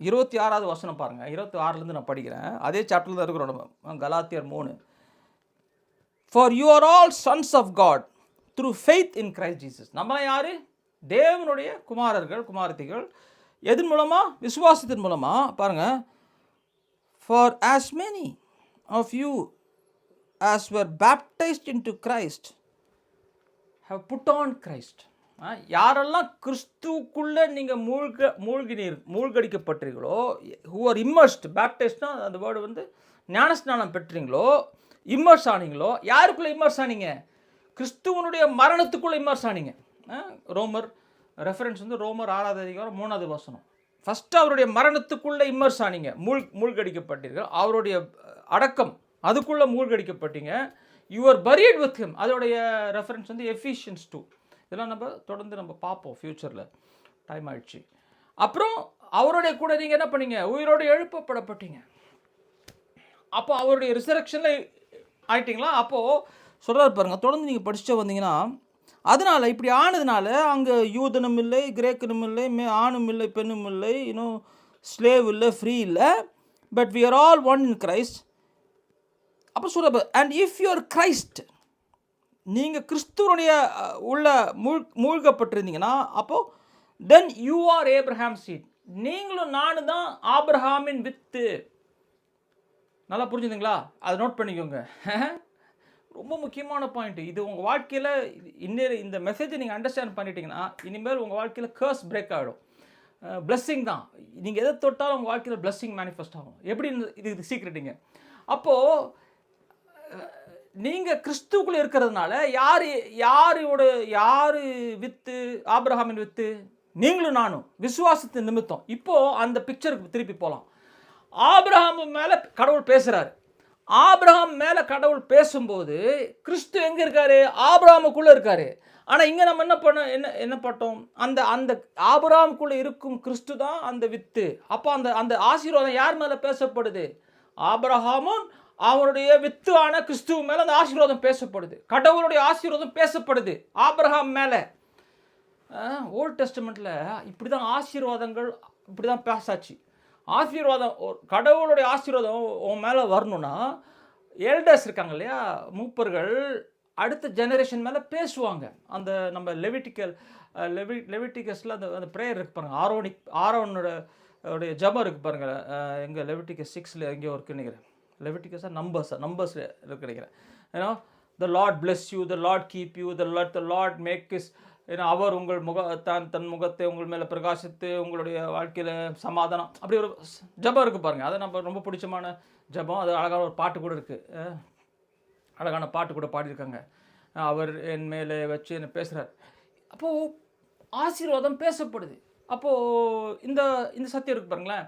26வது வசனம் பாருங்கள். 26லேருந்து நான் படிக்கிறேன். அதே சாப்டரில் தான் இருக்கிறோம் நம்ம. கலாத்தியர் 3. For you are all sons of God through faith in Christ Jesus. நம்மளாம் யார்? தேவனுடைய குமாரர்கள், குமாரத்திகள். எதன் மூலமாக? விசுவாசத்தின் மூலமாக. பாருங்கள். For as many of you as were baptized into Christ have put on Christ. யாரெல்லாம் கிறிஸ்துக்குள்ளே நீங்கள் மூழ்கடிக்கப்பட்டீர்களோ, who are immersed, baptizedனா அந்த வேர்டு வந்து ஞானஸ்நானம் பெற்றீங்களோ, இம்மர்ஸ் ஆனீங்களோ. யாருக்குள்ளே இம்மர்ஸ் ஆனீங்க? கிறிஸ்துவனுடைய மரணத்துக்குள்ளே இம்மர்ஸ் ஆனீங்க. ரோமர் ரெஃபரன்ஸ் வந்து ரோமர் 6வது அதிகாரம் 3வது வசனம். ஃபஸ்ட்டு அவருடைய மரணத்துக்குள்ளே இம்மர்ஸ் ஆனீங்க, மூழ்கடிக்கப்பட்டீர்கள். அவருடைய அடக்கம், அதுக்குள்ளே மூழ்கடிக்கப்பட்டீங்க. யுவர் பரியட் வித் ஹிம், அதோடைய ரெஃபரன்ஸ் வந்து எஃபிஷியன்ஸ் 2. இதெல்லாம் நம்ம தொடர்ந்து நம்ம பார்ப்போம் ஃப்யூச்சரில், டைம் ஆயிடுச்சு. அப்புறம் அவருடைய கூட நீங்கள் என்ன பண்ணீங்க? உயிரோடு எழுப்பப்படப்பட்டீங்க. அப்போ அவருடைய ரிசரக்ஷனில் ஆயிட்டிங்களா? அப்போது சொல்கிறார் பாருங்கள், தொடர்ந்து நீங்கள் படிச்சுட்டு வந்தீங்கன்னா, அதனால் இப்படி ஆனதுனால அங்கே யூதனும் இல்லை, கிரேக்கனும் இல்லை, ஆணும் இல்லை, பெண்ணும் இல்லை, ஸ்லேவ் இல்லை, ஃப்ரீ இல்லை, but we are all one in Christ. அப்போ சொல்ல, and if you are Christ, நீங்கள் கிறிஸ்துவனுடைய உள்ள மூழ்கப்பட்டிருந்தீங்கன்னா அப்போது then you are Abraham seed. நீங்களும் நானும் தான் ஆபிரஹாமின் வித்து. நல்லா புரிஞ்சுதுங்களா? அதை நோட் பண்ணிக்கோங்க. ரொம்ப முக்கியமான பாயிண்ட் இது. உங்கள் வாழ்க்கையில் இந்த மெசேஜை நீங்கள் அண்டர்ஸ்டாண்ட் பண்ணிட்டீங்கன்னா இனிமேல் உங்கள் வாழ்க்கையில் கர்ஸ் பிரேக் ஆகிடும். பிளஸ்ஸிங் தான். நீங்கள் எதை தொட்டாலும் உங்கள் வாழ்க்கையில் பிளஸ்ஸிங் மேனிஃபெஸ்ட் ஆகும். எப்படி இது சீக்ரெட்டிங்க? அப்போது நீங்கள் கிறிஸ்துவுக்குள்ளே இருக்கிறதுனால யார் வித்து? ஆபிரகாமின் வித்து நீங்களும் நானும், விசுவாசத்தின் நிமித்தம். இப்போது அந்த பிக்சருக்கு திருப்பி போகலாம். ஆபிரகாம் மேலே கடவுள் பேசுகிறாரு. ஆபிரகாம் மேலே கடவுள் பேசும்போது கிறிஸ்து எங்கே இருக்காரு? ஆபிரகாமுக்குள்ளே இருக்காரு. ஆனால் இங்கே நம்ம என்ன பட்டோம்? அந்த ஆபிரகாமுக்குள்ளே இருக்கும் கிறிஸ்து தான் அந்த வித்து. அப்போ அந்த ஆசீர்வாதம் யார் மேலே பேசப்படுது? ஆபிரகாமும் அவருடைய வித்துவான கிறிஸ்துவ மேலே அந்த ஆசீர்வாதம் பேசப்படுது. கடவுளுடைய ஆசீர்வாதம் பேசப்படுது ஆபிரகாம் மேலே. ஓல்ட் டெஸ்டமெண்ட்டில் இப்படி தான் ஆசீர்வாதங்கள் இப்படி தான் பேசாச்சு. ஆசீர்வாதம், கடவுளுடைய ஆசீர்வாதம் உன் மேலே வரணும்னா எல்டர்ஸ் இருக்காங்க இல்லையா, மூப்பர்கள் அடுத்த ஜெனரேஷன் மேலே பேசுவாங்க. அந்த நம்ம லெவிட்டிகஸில் அந்த ப்ரேயர் இருக்கு பாருங்கள், ஆரோனோட ஜபம் இருக்குது பாருங்கள். எங்கள் லெவிட்டிகஸ் 6 எங்கேயோ இருக்குன்னு நினைக்கிறேன். லெவிட்டிகஸாக நம்பர்ஸ் இருக்கு நினைக்கிறேன். ஏன்னா the Lord bless you, the Lord keep you, the Lord make his, ஏன்னா அவர் உங்கள் தன் முகத்தை உங்கள் மேலே பிரகாசித்து உங்களுடைய வாழ்க்கையில் சமாதானம், அப்படி ஒரு ஜபம் இருக்குது பாருங்கள். அது நம்ம ரொம்ப பிடிச்சமான ஜபம். அது அழகான ஒரு பாட்டு கூட இருக்குது, அழகான பாட்டு கூட பாடியிருக்காங்க. அவர் என் மேலே வச்சு என்ன பேசுகிறார். அப்போது ஆசீர்வாதம் பேசப்படுது. அப்போது இந்த சத்தியம் இருக்குது பாருங்களேன்.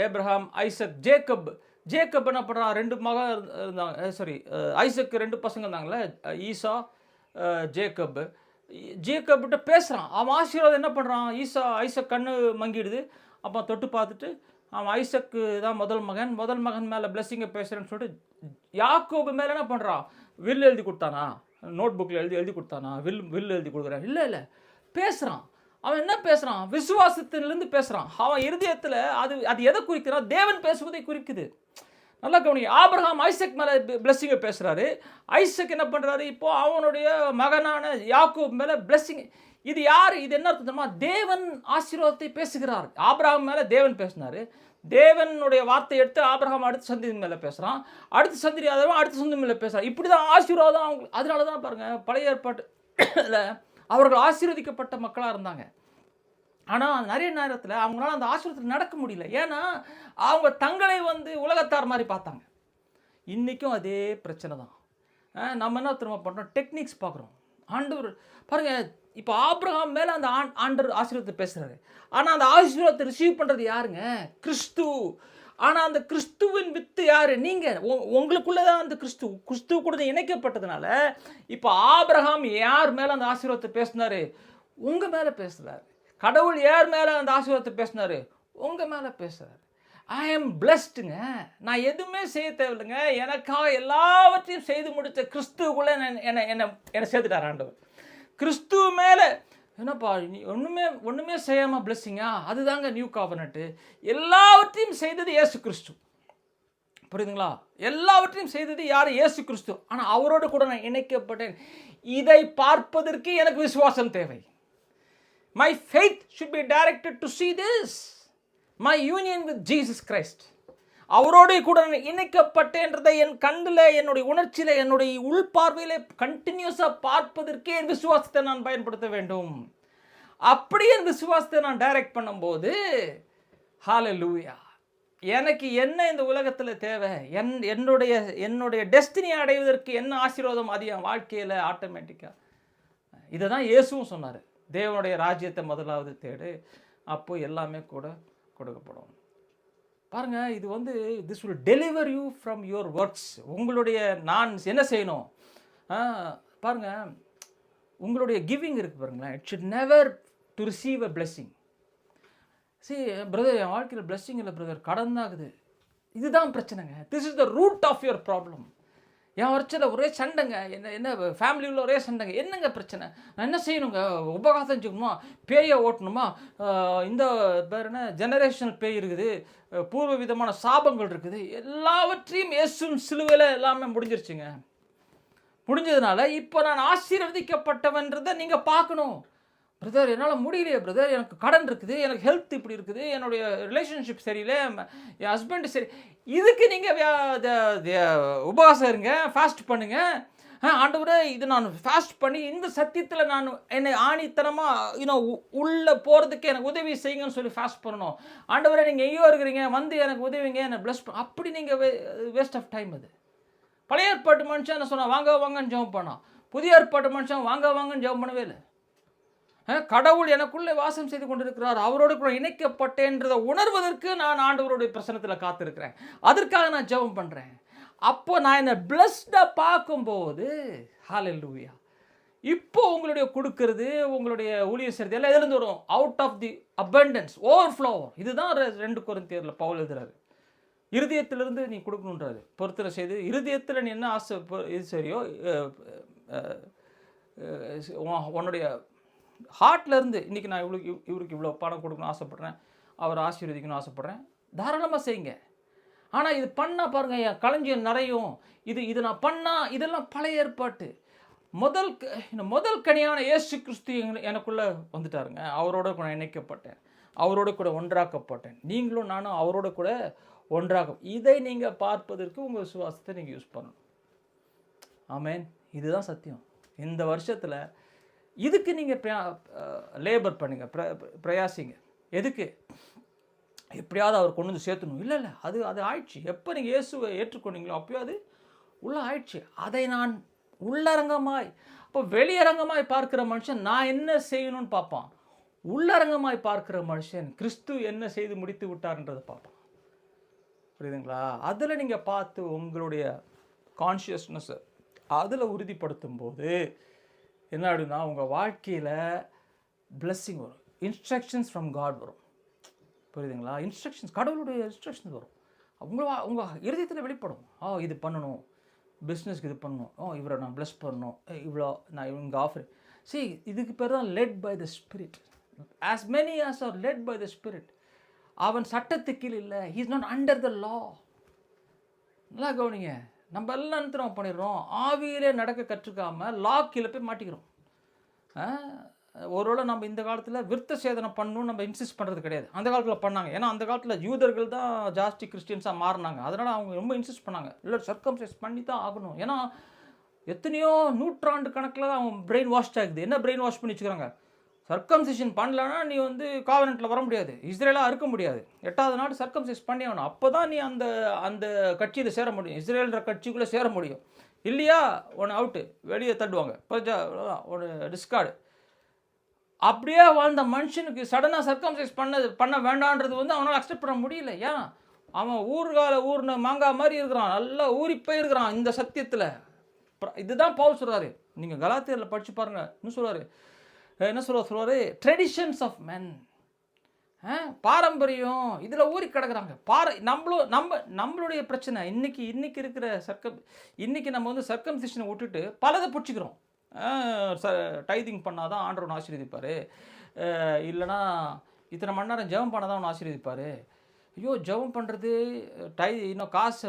ஏப்ரஹாம், ஐசக், ஜேக்கப் என்ன பண்ணுறான்? 2 மகன் இருந்தாங்க. ஐசக்கு 2 பசங்க இருந்தாங்களே, ஈசா, ஜேக்கப்கிட்ட பேசுகிறான். அவன் ஆசீர்வாதம் என்ன பண்ணுறான்? ஐசக் கண்ணு மங்கிடுது. அப்போ தொட்டு பார்த்துட்டு அவன் ஐசக்கு தான் முதல் மகன் மேலே பிளெஸ்ஸிங்கை பேசுகிறேன்னு சொல்லிட்டு யாக்கோபு மேலே என்ன பண்ணுறான்? வில் எழுதி கொடுத்தானா? நோட் புக்கில் எழுதி கொடுத்தானா? வில் எழுதி கொடுக்குறான்? இல்லை, பேசுகிறான். அவன் என்ன பேசுகிறான்? விசுவாசத்திலிருந்து பேசுகிறான். அவன் இருதயத்தில் அது எதை குறிக்கிறான்? தேவன் பேசுவதை குறிக்குது. நல்லா கவனிங்க. ஆபிரகாம் ஐசக் மேலே பிளெஸ்ஸிங்கை பேசுகிறாரு. ஐசக் என்ன பண்ணுறாரு? இப்போது அவனுடைய மகனான யாக்கோப் மேலே பிளெஸ்ஸிங். இது யார்? இது என்ன அர்த்தமா? தேவன் ஆசீர்வாதத்தை பேசுகிறார். ஆபிரகாம் மேலே தேவன் பேசினார். தேவனுடைய வார்த்தை எடுத்து ஆபிரகாம் அடுத்த சந்ததி மேலே பேசுகிறான். அடுத்த சந்ததி மேலே பேசுகிறான். இப்படி தான் ஆசீர்வாதம் அவங்க. அதனால தான் பாருங்கள், பழைய ஏற்பாட்டில் அவர்கள் ஆசீர்வதிக்கப்பட்ட மக்களாக இருந்தாங்க. ஆனால் நிறைய நேரத்தில் அவங்களால அந்த ஆசீர்வாதத்தில் நடக்க முடியல. ஏன்னா அவங்க தங்களை உலகத்தார் மாதிரி பார்த்தாங்க. இன்றைக்கும் அதே பிரச்சனை தான். நம்ம என்ன திரும்ப பண்ணுறோம்? டெக்னிக்ஸ் பார்க்குறோம். ஆண்டவர் பாருங்கள், இப்போ ஆபிரகாம் மேலே அந்த ஆண்டவர் ஆசீர்வாதத்தை பேசுகிறாரு. ஆனால் அந்த ஆசீர்வாதத்தை ரிசீவ் பண்ணுறது யாருங்க? கிறிஸ்து. ஆனால் அந்த கிறிஸ்துவின் வித்து யார்? நீங்கள். உங்களுக்குள்ளே தான் அந்த கிறிஸ்துவ கூட இணைக்கப்பட்டதுனால இப்போ ஆபிரகாம் யார் மேலே அந்த ஆசீர்வாதத்தை பேசினார்? உங்கள் மேலே பேசுகிறார். கடவுள் யார் மேலே அந்த ஆசீர்வாதத்தை பேசினார்? உங்கள் மேலே பேசுகிறார். ஐ எம் பிளஸ்டுங்க. நான் எதுவுமே செய்ய தேவையில்லைங்க. எனக்காக எல்லாவற்றையும் செய்து முடித்த கிறிஸ்துவுக்குள்ளே என்னை சேர்த்துட்டார் ஆண்டவர். கிறிஸ்துவ மேலே என்னப்பா நீ ஒன்றுமே செய்யாமல் பிளஸ்ஸிங்கா? அதுதாங்க நியூ காவனட்டு. எல்லாவற்றையும் செய்தது இயேசு கிறிஸ்து. புரியுதுங்களா? எல்லாவற்றையும் செய்தது யார்? இயேசு கிறிஸ்து. ஆனால் அவரோடு கூட நான் இணைக்கப்பட்டேன். இதை பார்ப்பதற்கு எனக்கு விசுவாசம் தேவை. My faith should be directed to see this. My union with Jesus Christ. அவரோடு கூட இணைக்கப்பட்டேன்றதை என் கண்ணில், என்னுடைய உணர்ச்சியில், என்னுடைய உள்பார்வையில் கண்டினியூஸாக பார்ப்பதற்கே என் விசுவாசத்தை நான் பயன்படுத்த வேண்டும். அப்படி என் விசுவாசத்தை நான் டைரக்ட் பண்ணும்போது ஹல்லேலூயா, எனக்கு என்ன இந்த உலகத்தில் தேவை, என்னுடைய டெஸ்டினி அடைவதற்கு என்ன ஆசீர்வாதம், அது என் வாழ்க்கையில் ஆட்டோமேட்டிக்காக. இதை தான் இயேசுவும் சொன்னார். தேவனுடைய ராஜ்யத்தை முதலாவது தேடு, அப்போ எல்லாமே கூட கொடுக்கப்படும். பாருங்கள், இது this will deliver you from your works. உங்களுடைய நான் என்ன செய்யணும் பாருங்கள், உங்களுடைய கிவிங் இருக்குது பாருங்களேன். It should never to receive a blessing. சரி பிரதர், என் வாழ்க்கையில் பிளெஸ்ஸிங் இல்லை பிரதர், கடன் தான் ஆகுது. இதுதான் பிரச்சனைங்க. This is the root of your problem. என் வரைச்சல ஒரே சண்டைங்க, என்ன ஃபேமிலியில் ஒரே சண்டைங்க. என்னங்க பிரச்சனை? நான் என்ன செய்யணுங்க? உபகாசம் செஞ்சுக்கணுமா? பேயை ஓட்டணுமா? இந்த பேர் என்ன ஜெனரேஷனல் பேய் இருக்குது, பூர்வ விதமான சாபங்கள் இருக்குது. எல்லாவற்றையும் இயேசுவின் சிலுவையில் எல்லாமே முடிஞ்சிருச்சுங்க. முடிஞ்சதுனால இப்போ நான் ஆசீர்வதிக்கப்பட்டவன்றதை நீங்கள் பார்க்கணும். பிரதர் என்னால் முடியலையே பிரதர், எனக்கு கடன் இருக்குது, எனக்கு ஹெல்த் இப்படி இருக்குது, என்னுடைய ரிலேஷன்ஷிப் சரியில்லை, என் ஹஸ்பண்ட் சரி, இதுக்கு நீங்கள் உபவாசம் இருங்க, ஃபாஸ்ட் பண்ணுங்கள். ஆண்டவரே இது நான் ஃபாஸ்ட் பண்ணி இந்த சத்தியத்தில் நான் என்னை ஆணித்தனமாக உள்ளே போகிறதுக்கு எனக்கு உதவி செய்யுங்கன்னு சொல்லி ஃபாஸ்ட் பண்ணணும். ஆண்டவரே நீங்கள் எங்கேயோ இருக்கிறீங்க, வந்து எனக்கு உதவிங்க, என்னை ப்ளஸ் அப்படி நீங்கள் வேஸ்ட் ஆஃப் டைம் அது. பழைய ஏற்பாட்டு மனுஷன் என்ன சொன்னால் வாங்க வாங்கன்னு ஜெபம் பண்ணான். புதிய ஏற்பாட்டு மனுஷன் வாங்க வாங்கன்னு ஜெபம் பண்ணவே இல்லை. கடவுள் எனக்குள்ளே வாசம் செய்து கொண்டிருக்கிறார், அவரோடு கூட இணைக்கப்பட்டேன்றதை உணர்வதற்கு நான் ஆண்டவருடைய பிரசனத்தில் காத்திருக்கிறேன், அதற்காக நான் ஜெபம் பண்ணுறேன். அப்போ நான் என்னை பிளஸ்டாக பார்க்கும்போது ஹல்லேலூயா, இப்போ உங்களுடைய கொடுக்கறது, உங்களுடைய ஊழியம் செய்கிறது எல்லாம் எதுலேருந்து வரும்? Out of the abundance, overflow. இதுதான் 2 கொரிந்தியரில் பவுல் எழுதுறாரு. இருதயத்திலிருந்து நீ கொடுக்கணுன்றாரு. பொறுத்தரை செய்து இருதயத்தில் நீ என்ன ஆசை இது சரியோ, உன்னுடைய ஹார்ட்லேருந்து இன்றைக்கி நான் இவருக்கு இவ்வளோ பணம் கொடுக்கணும்னு ஆசைப்பட்றேன், அவர் ஆசீர்வதிக்கணும்னு ஆசைப்பட்றேன், தாராளமாக செய்யுங்க. ஆனால் இது பண்ணால் பாருங்கள் என் களஞ்சியம் நிறையும், இது நான் பண்ணால், இதெல்லாம் பழைய ஏற்பாட்டு. முதல் கனியான இயேசு கிறிஸ்து எனக்குள்ளே வந்துட்டாருங்க. அவரோட கூட இணைக்கப்பட்டேன், அவரோட கூட ஒன்றாக்கப்பட்டேன், நீங்களும் நானும் அவரோட கூட ஒன்றாக. இதை நீங்கள் பார்ப்பதற்கு உங்கள் விசுவாசத்தை நீங்கள் யூஸ் பண்ணணும். ஆமேன். இதுதான் சத்தியம். இந்த வருஷத்தில் இதுக்கு நீங்கள் லேபர் பண்ணுங்க, பிரயாசிங்க. எதுக்கு? எப்படியாவது அவர் கொண்டு வந்து சேர்த்துணும். இல்லை அது ஆயிடுச்சு. எப்போ நீங்கள் இயேசுவை ஏற்றுக்கொண்டீங்களோ அப்போ அது உள்ள ஆயிடுச்சு. அதை நான் உள்ளரங்கமாய், அப்போ வெளியரங்கமாய் பார்க்குற மனுஷன் நான் என்ன செய்யணும்னு பார்ப்பான், உள்ளரங்கமாய் பார்க்குற மனுஷன் கிறிஸ்து என்ன செய்து முடித்து விட்டார்ன்றதை பார்ப்பான். புரியுதுங்களா? அதில் நீங்கள் பார்த்து உங்களுடைய கான்ஷியஸ்னஸை அதில் உறுதிப்படுத்தும் போது என்ன ஆகுதுன்னா உங்கள் வாழ்க்கையில் பிளெஸ்ஸிங் வரும், இன்ஸ்ட்ரக்ஷன்ஸ் ஃப்ரம் காட் வரும். புரியுதுங்களா? இன்ஸ்ட்ரக்ஷன்ஸ், கடவுளுடைய இன்ஸ்ட்ரக்ஷன்ஸ் வரும். உங்கள் இருதயத்தில் வெளிப்படும். இது பண்ணணும், பிஸ்னஸ்க்கு இது பண்ணணும், இவரை நான் ப்ளஸ் பண்ணணும், இவ்வளோ நான் இவங்க ஆஃபர். இதுக்கு பேர் தான் led by the spirit. as many as are led by the spirit. அவன் சட்டத்துக்கு கீழ் இல்லை, he is not under the law. நல்லா கவனிங்க. நம்ம எல்லாம் நிறுத்தம் பண்ணிடுறோம், ஆவியிலே நடக்க கற்றுக்காமல் லா கீழே போய் மாட்டிக்கிறோம். ஒருவேளை நம்ம இந்த காலத்தில் விருத்த சேதனை பண்ணணும்னு நம்ம இன்சிஸ்ட் பண்ணுறது கிடையாது. அந்த காலத்தில் பண்ணாங்க. ஏன்னா அந்த காலத்தில் யூதர்கள் தான் ஜாஸ்தி கிறிஸ்டியன்ஸாக மாறினாங்க. அதனால் அவங்க ரொம்ப இன்சிஸ்ட் பண்ணாங்க, இல்லை சர்க்கம்சைஸ் பண்ணி தான் ஆகணும். ஏன்னா எத்தனையோ நூற்றாண்டு கணக்கில் தான் அவங்க பிரெயின் வாஷ் ஆகுது. என்ன பிரெயின் வாஷ் பண்ணி வச்சுக்கிறாங்க? சர்க்கம்சைஷன் பண்ணலன்னா நீ காவனண்ட்டில் வர முடியாது, இஸ்ரேலாக இருக்க முடியாது. 8வது நாடு சர்க்கம்சைஸ் பண்ணி ஆகணும். அப்போ தான் நீ அந்த கட்சியில் சேர முடியும், இஸ்ரேல்ன்ற கட்சிக்குள்ளே சேர முடியும். இல்லையா ஒன்று அவுட்டு, வெளியே தட்டுவாங்க, ஒன்று டிஸ்கார்டு. அப்படியே வாழ்ந்த மனுஷனுக்கு சடனாக சர்க்கம்சைஸ் பண்ண வேண்டான்றது அவனால் அக்செப்ட் பண்ண முடியல. ஏன்? அவன் ஊர்ன மாங்காய் மாதிரி இருக்கிறான், நல்லா ஊறி போயிருக்கிறான் இந்த சத்தியத்தில். இதுதான் பவுல் சொல்கிறாரு. நீங்கள் கலாத்தியரில் படித்து பாருங்கள். என்ன சொல்கிறாரு? ட்ரெடிஷன்ஸ் ஆஃப் மென், பாரம்பரியம், இதில் ஊறி கிடக்குறாங்க. நம்மளுடைய பிரச்சனை இன்னைக்கு இருக்கிற இன்னைக்கு நம்ம சர்க்கம்சிஷனை விட்டுட்டு பலதை பிடிச்சிக்கிறோம். டைதிங் பண்ணால் தான் ஆண்டவன் ஆசீர்வதிப்பார், இல்லைனா இத்தனை மணி நேரம் ஜெபம் பண்ணால் தான் அவன் ஆசீர்வதிப்பார். ஐயோ ஜெபம் பண்ணுறது, காசு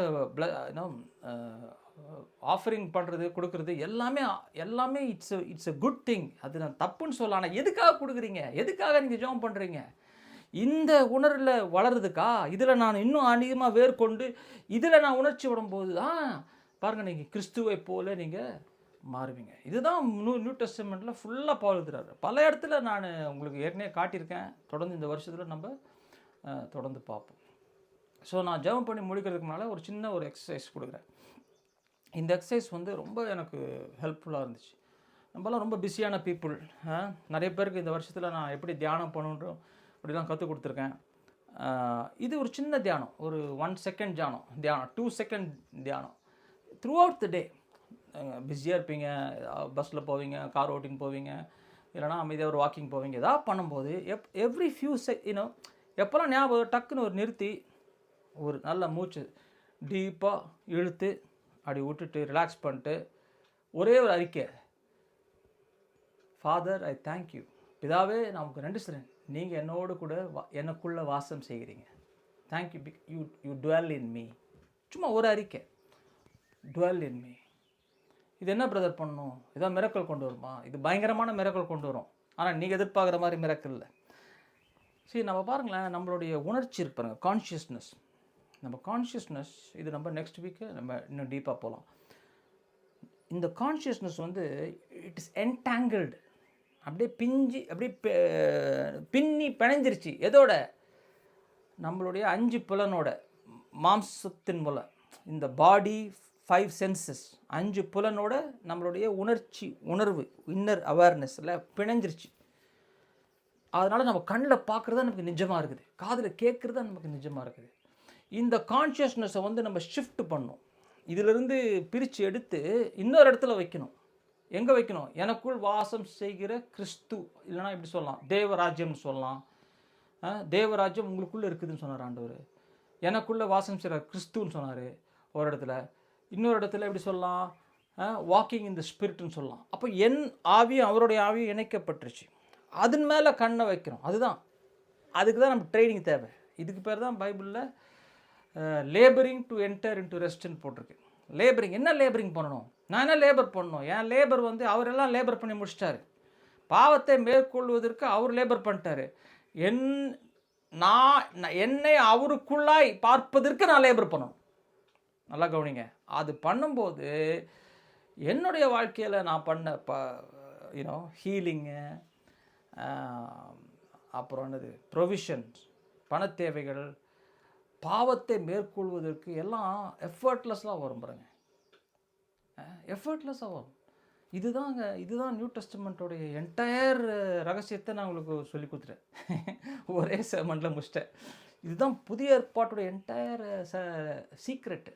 ஆஃபரிங் பண்ணுறது, கொடுக்குறது எல்லாமே இட்ஸ் எ குட் திங். அது நான் தப்புன்னு சொல்ல. ஆனால் எதுக்காக கொடுக்குறீங்க? எதுக்காக நீங்கள் ஜெபம் பண்ணுறீங்க? இந்த உணர்வில் வளருதுக்கா? இதில் நான் இன்னும் அதிகமாக வேர்கொண்டு இதில் நான் உணர்ச்சி விடும்போது தான் பாருங்கள் நீங்கள் கிறிஸ்துவை போல நீங்கள் மாறுவீங்க. இதுதான் நியூ டெஸ்டமெண்ட்டில் ஃபுல்லாக பவுல் எழுதுறாரு. பல இடத்துல நான் உங்களுக்கு ஏற்கனவே காட்டியிருக்கேன். தொடர்ந்து இந்த வருஷத்தில் நம்ம தொடர்ந்து பார்ப்போம். ஸோ நான் ஜெபம் பண்ணி முடிக்கிறதுக்கு முன்னால் ஒரு சின்ன எக்ஸசைஸ் கொடுக்குறேன். இந்த எக்ஸசைஸ் ரொம்ப எனக்கு ஹெல்ப்ஃபுல்லாக இருந்துச்சு. நம்மளாம் ரொம்ப பிஸியான பீப்புள். நிறைய பேருக்கு இந்த வருஷத்தில் நான் எப்படி தியானம் பண்ணணுன்றோம் அப்படிலாம் கற்றுக் கொடுத்துருக்கேன். இது ஒரு சின்ன தியானம், ஒரு 1 செகண்ட் தியானம் 2 செகண்ட் தியானம். த்ரூ அவுட் த டே பிஸியாக இருப்பீங்க, பஸ்ஸில் போவீங்க, கார் ஓட்டின்னு போவீங்க, இல்லைனா அமைதியாக ஒரு வாக்கிங் போவீங்க. எதாவது பண்ணும்போது எவ்ரி ஃபியூ எப்போல்லாம் ஞாபகம் டக்குன்னு நிறுத்தி ஒரு நல்ல மூச்சு டீப்பாக இழுத்து அப்படி விட்டுட்டு ரிலாக்ஸ் பண்ணிட்டு ஒரே ஒரு அறிக்கை, ஃபாதர் ஐ தேங்க்யூ, பிதாவே நான் உங்களுக்கு நன்றி சொல்கிறேன், நீங்கள் என்னோடு கூட எனக்குள்ளே வாசம் செய்கிறீங்க, thank you you twelve in me. சும்மா ஒரு அறிக்கை, டுவெல் இன் மீ. இது என்ன பிரதர் பண்ணணும், இதான் மிரக்கல் கொண்டு வருமா? இது பயங்கரமான மிரக்கல் கொண்டு வரும். ஆனால் நீங்கள் எதிர்பார்க்குற மாதிரி மிரக்கல் இல்லை. சரி, நம்ம பாருங்களேன், நம்மளுடைய உணர்ச்சி இருக்கு பாருங்க, கான்ஷியஸ்னஸ். நம்ம கான்ஷியஸ்னஸ் இது நம்ம நெக்ஸ்ட் வீக்கு நம்ம இன்னும் டீப்பாக போகலாம். இந்த கான்ஷியஸ்னஸ் வந்து இட் இஸ் என்டாங்கிள்டு, அப்படியே அப்படியே பின்னி பிணைஞ்சிருச்சு. எதோட? நம்மளுடைய 5 புலனோட, மாம்சத்தின் மூலம், இந்த பாடி 5 சென்சஸ், 5 புலனோட நம்மளுடைய உணர்வு இன்னர் அவேர்னஸில் பிணைஞ்சிருச்சு. அதனால் நம்ம கண்ணில் பார்க்குறது நமக்கு நிஜமாக இருக்குது, காதில் கேட்குறது நமக்கு நிஜமாக இருக்குது. இந்த கான்ஷியஸ்னஸை வந்து நம்ம ஷிஃப்ட் பண்ணணும். இதிலிருந்து பிரித்து எடுத்து இன்னொரு இடத்துல வைக்கணும். எங்கே வைக்கணும்? எனக்குள் வாசம் செய்கிற கிறிஸ்து, இல்லைனா இப்படி சொல்லலாம் தேவராஜ்யம்னு சொல்லலாம். தேவராஜ்யம் உங்களுக்குள்ளே இருக்குதுன்னு சொன்னார் ஆண்டவர். எனக்குள்ளே வாசம் செய்கிற கிறிஸ்துன்னு சொன்னார் ஒரு இடத்துல. இன்னொரு இடத்துல எப்படி சொல்லலாம்? வாக்கிங் இன் த ஸ்பிரிட்னு சொல்லலாம். அப்போ என் ஆவியும் அவருடைய ஆவியும் இணைக்கப்பட்டுருச்சு. அதன் மேலே கண்ணை வைக்கிறோம். அதுக்கு தான் நம்ம ட்ரைனிங் தேவை. இதுக்கு பேர் தான் பைபிளில் லேபரிங் டு என்டர் இன்டு ரெஸ்ட்னு போட்டிருக்கு. லேபரிங், என்ன லேபரிங் பண்ணணும்? நான் என்ன லேபர் பண்ணணும்? என் லேபர் வந்து அவரெல்லாம் லேபர் பண்ணி முடிச்சிட்டாரு. பாவத்தை மேற்கொள்வதற்கு அவர் லேபர் பண்ணிட்டாரு. என்னை அவருக்குள்ளாய் பார்ப்பதற்கு நான் லேபர் பண்ணணும். நல்லா கவனிங்க. அது பண்ணும்போது என்னுடைய வாழ்க்கையில் நான் பண்ண ஹீலிங்கு, அப்புறம் என்னது ப்ரொவிஷன்ஸ், பண தேவைகள், பாவத்தை மேற்கொள்வதற்கு எல்லாம் எஃபர்ட்லெஸ்ஸாக வரும் பாருங்க. எஃபர்ட்லெஸ்ஸாக வரும். இதுதான் நியூ டெஸ்டமெண்ட்டோடைய என்டையர் ரகசியத்தை நான் உங்களுக்கு சொல்லி கொடுத்துட்டேன். ஒரே செமண்டில் முடிச்சிட்டேன். இதுதான் புதிய ஏற்பாட்டுடைய என்டையர் சீக்ரெட்டு.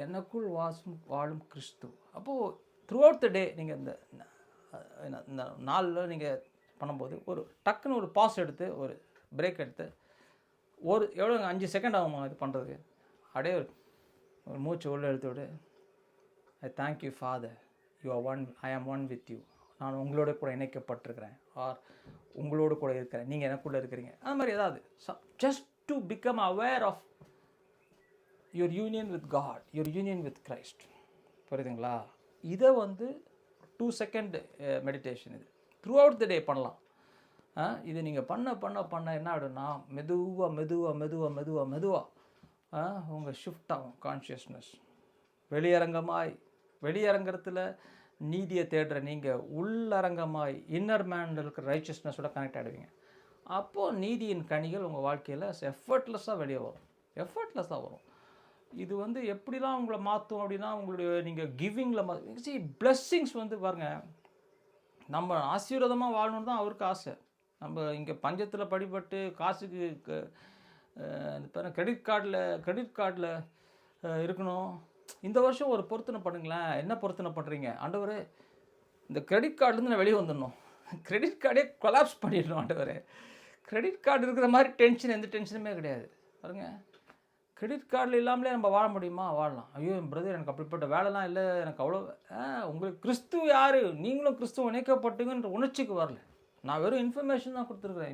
எனக்குள் வாழும் கிறிஸ்து. அப்போது த்ரூ அவுட் த டே நீங்கள் இந்த நாளில் நீங்கள் பண்ணும்போது ஒரு டக்குன்னு ஒரு பாஸ் எடுத்து, ஒரு பிரேக் எடுத்து, எவ்வளோ 5 செகண்ட் ஆகுமா இது பண்ணுறதுக்கு? அப்படியே ஒரு மூச்சு உள்ள எடுத்து விடு. I thank you father, you are one, I am one with you. நான் உங்களோட கூட இணைக்கப்பட்டிருக்கிறேன், ஆர் உங்களோடு கூட இருக்கிறேன், நீங்கள் எனக்குள்ளே இருக்கிறீங்க. அது மாதிரி ஏதாவது just to become aware of your union with God, your union with Christ. புரியுதுங்களா? இதை வந்து 2 செகண்ட் மெடிடேஷன். இது த்ரூ அவுட் த டே பண்ணலாம். இது நீங்கள் பண்ண என்ன ஆகிடும்னா, மெதுவாக உங்கள் ஷிஃப்ட் ஆகும் கான்ஷியஸ்னஸ். வெளியரங்கத்தில் நீதியை தேடுற நீங்கள் உள்ளரங்கமாய் இன்னர் மேனில் இருக்கிற ரைச்சஸ்னஸோட கனெக்ட் ஆகிடுவீங்க. அப்போது நீதியின் கனிகள் உங்கள் வாழ்க்கையில் எஃபர்ட்லெஸ்ஸாக வெளியே வரும். எஃபர்ட்லெஸ்ஸாக வரும். இது வந்து எப்படிலாம் உங்களை மாற்றும் அப்படின்னா, உங்களுடைய நீங்கள் கிவிங்கில் பிளெஸ்ஸிங்ஸ் வந்து பாருங்கள். நம்ம ஆசீர்வாதமாக வாழணுன்னு தான் அவருக்கு ஆசை. நம்ம இங்கே பஞ்சத்தில் படிப்பட்டு காசுக்கு கிரெடிட் கார்டில் இருக்கணும். இந்த வருஷம் ஒரு பொருத்தனை பண்ணுங்களேன். என்ன பொருத்தனை பண்ணுறீங்க? ஆண்டவரே, இந்த கிரெடிட் கார்டுலேருந்து நான் வெளியே வந்துடணும், கிரெடிட் கார்டே கொலாப்ஸ் பண்ணிடணும் ஆண்டவரே. கிரெடிட் கார்டு இருக்கிற மாதிரி எந்த டென்ஷனுமே கிடையாது பாருங்க. கிரெடிட் கார்டில் இல்லாமலே நம்ம வாழ முடியுமா? வாழலாம். ஐயோ பிரதர், எனக்கு அப்படிப்பட்ட வேலைலாம் இல்லை, எனக்கு அவ்வளோ. உங்களுக்கு கிறிஸ்துவ யார்? நீங்களும் கிறிஸ்துவ இணைக்கப்பட்டீங்கன்ற உணர்ச்சிக்கு வரல. நான் வெறும் இன்ஃபர்மேஷன் தான் கொடுத்துருக்குறேன்.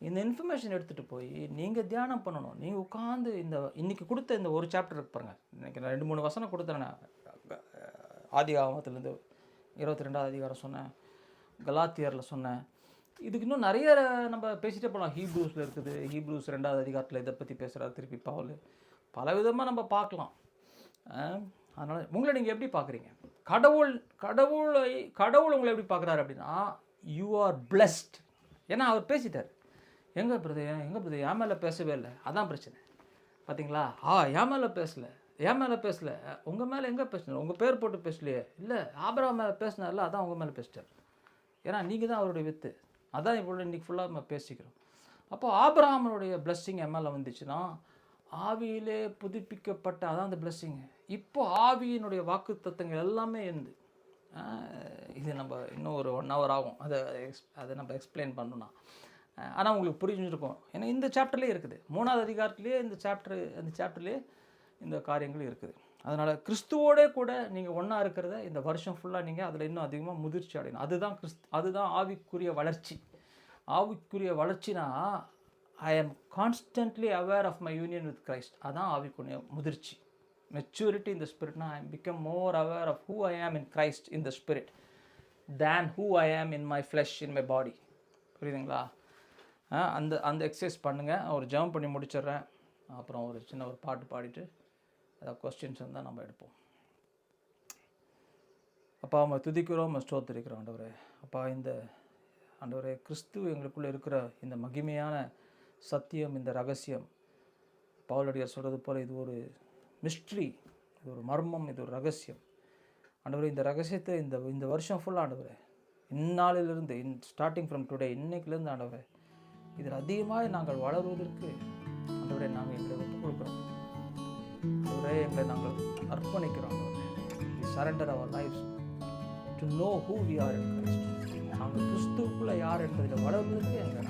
இந்த இன்ஃபர்மேஷன் எடுத்துகிட்டு போய் நீங்கள் தியானம் பண்ணணும். நீங்கள் உட்காந்து இன்றைக்கி கொடுத்த இந்த ஒரு சாப்டர் இருக்கு பாருங்கள். இன்றைக்கி நான் 2-3 வசனம் கொடுத்தேன். ஆதியாகமத்திலேருந்து 22ஆவது அதிகாரம் சொன்னேன், கலாத்தியரில் சொன்னேன். இதுக்கு இன்னும் நிறைய நம்ம பேசிகிட்டே போகலாம். ஹீப்ரூஸில் இருக்குது. ஹீப்ரூஸ் 2ஆவது அதிகாரத்தில் இதை பற்றி பேசுகிறார். திருப்பி பவுல் பல விதமாக நம்ம பார்க்கலாம். அதனால் உங்களை நீங்கள் எப்படி பார்க்குறீங்க? கடவுள் உங்களை எப்படி பார்க்குறாரு அப்படின்னா, யூ ஆர் பிளஸ்ட். ஏன்னா அவர் பேசிட்டார். எங்கே பிரதர் என் மேலே பேசவே இல்லை, அதான் பிரச்சனை. பார்த்தீங்களா? என் மேலே பேசலை. உங்கள் மேலே எங்கே பேசினார்? உங்கள் பேர் போட்டு பேசலையே. இல்லை, ஆபிரகாம் மேலே பேசினார்ல, அதான் உங்கள் மேலே பேசிட்டார். ஏன்னா நீங்கள் தான் அவருடைய வித்து. அதான் இவ்வளோ இன்றைக்கி ஃபுல்லாக நம்ம பேசிக்கிறோம். அப்போ ஆபிரகாமனுடைய பிளஸ்ஸிங் என் மேலே வந்துச்சுன்னா, ஆவியிலே புதுப்பிக்கப்பட்ட அதான் அந்த பிளஸ்ஸிங்கு. இப்போ ஆவியினுடைய வாக்கு தத்தங்கள் எல்லாமே இருந்து இது நம்ம இன்னும் ஒரு 1 hour ஆகும் அதை நம்ம எக்ஸ்பிளைன் பண்ணணும்னா. ஆனால் உங்களுக்கு புரிஞ்சுருக்கும். ஏன்னா இந்த சாப்டர்லேயே இருக்குது. 3ஆவது அதிகாரத்துலேயே அந்த சாப்டர்லேயே இந்த காரியங்கள் இருக்குது. அதனால் கிறிஸ்துவோட கூட நீங்கள் ஒன்றா இருக்கிறத இந்த வருஷம் ஃபுல்லாக நீங்கள் அதில் இன்னும் அதிகமாக முதிர்ச்சி அடையணும். அதுதான் ஆவிக்குரிய வளர்ச்சி. ஆவிக்குரிய வளர்ச்சினா, I am constantly aware of my union with Christ. அதான் ஆவிக்குரிய முதிர்ச்சி. மெச்சூரிட்டி இன் த ஸ்பிரிட்னா I become more aware of who I am in Christ in the spirit then who I am in my flesh in my body. புரியுதுங்களா? அந்த அந்த exercise பண்ணுங்கள். ஒரு jump பண்ணி முடிச்சிடுறேன். அப்புறம் ஒரு சின்ன ஒரு பாட்டு பாடிட்டு ஏதாவது கொஸ்டின்ஸ் இருந்தால் நம்ம எடுப்போம். அப்பா நம்ம துதிக்கிறோம், நம்ம ஸ்தோத்திரிக்கிறோம் ஆண்டவரே. அப்பா இந்த ஆண்டவரே கிறிஸ்து எங்களுக்குள்ளே இருக்கிற இந்த மகிமையான சத்தியம், இந்த ரகசியம், பவுலடியார் சொல்கிறது போல் இது ஒரு மிஸ்ட்ரி, இது ஒரு மர்மம், இது ஒரு ரகசியம் ஆண்டவரே. இந்த ரகசியத்தை இந்த வருஷம் ஃபுல்லாக ஆண்டவரே, இந்நாளிலிருந்து ஸ்டார்டிங் ஃப்ரம் டுடே, இன்னைக்குலேருந்து ஆண்டவரே இதில் அதிகமாக நாங்கள் வளருவதற்கு ஆண்டவரே நாங்கள் எங்களை ஒப்புக் கொடுக்குறோம் ஆண்டவரே. எங்களை நாங்கள் அர்ப்பணிக்கிறோம் ஆண்டவரே. We surrender our lives to know who we are in Christ. நாங்கள் கிறிஸ்துவுக்குள்ளே யார் என்பதில் வளர்வதற்கு எங்களை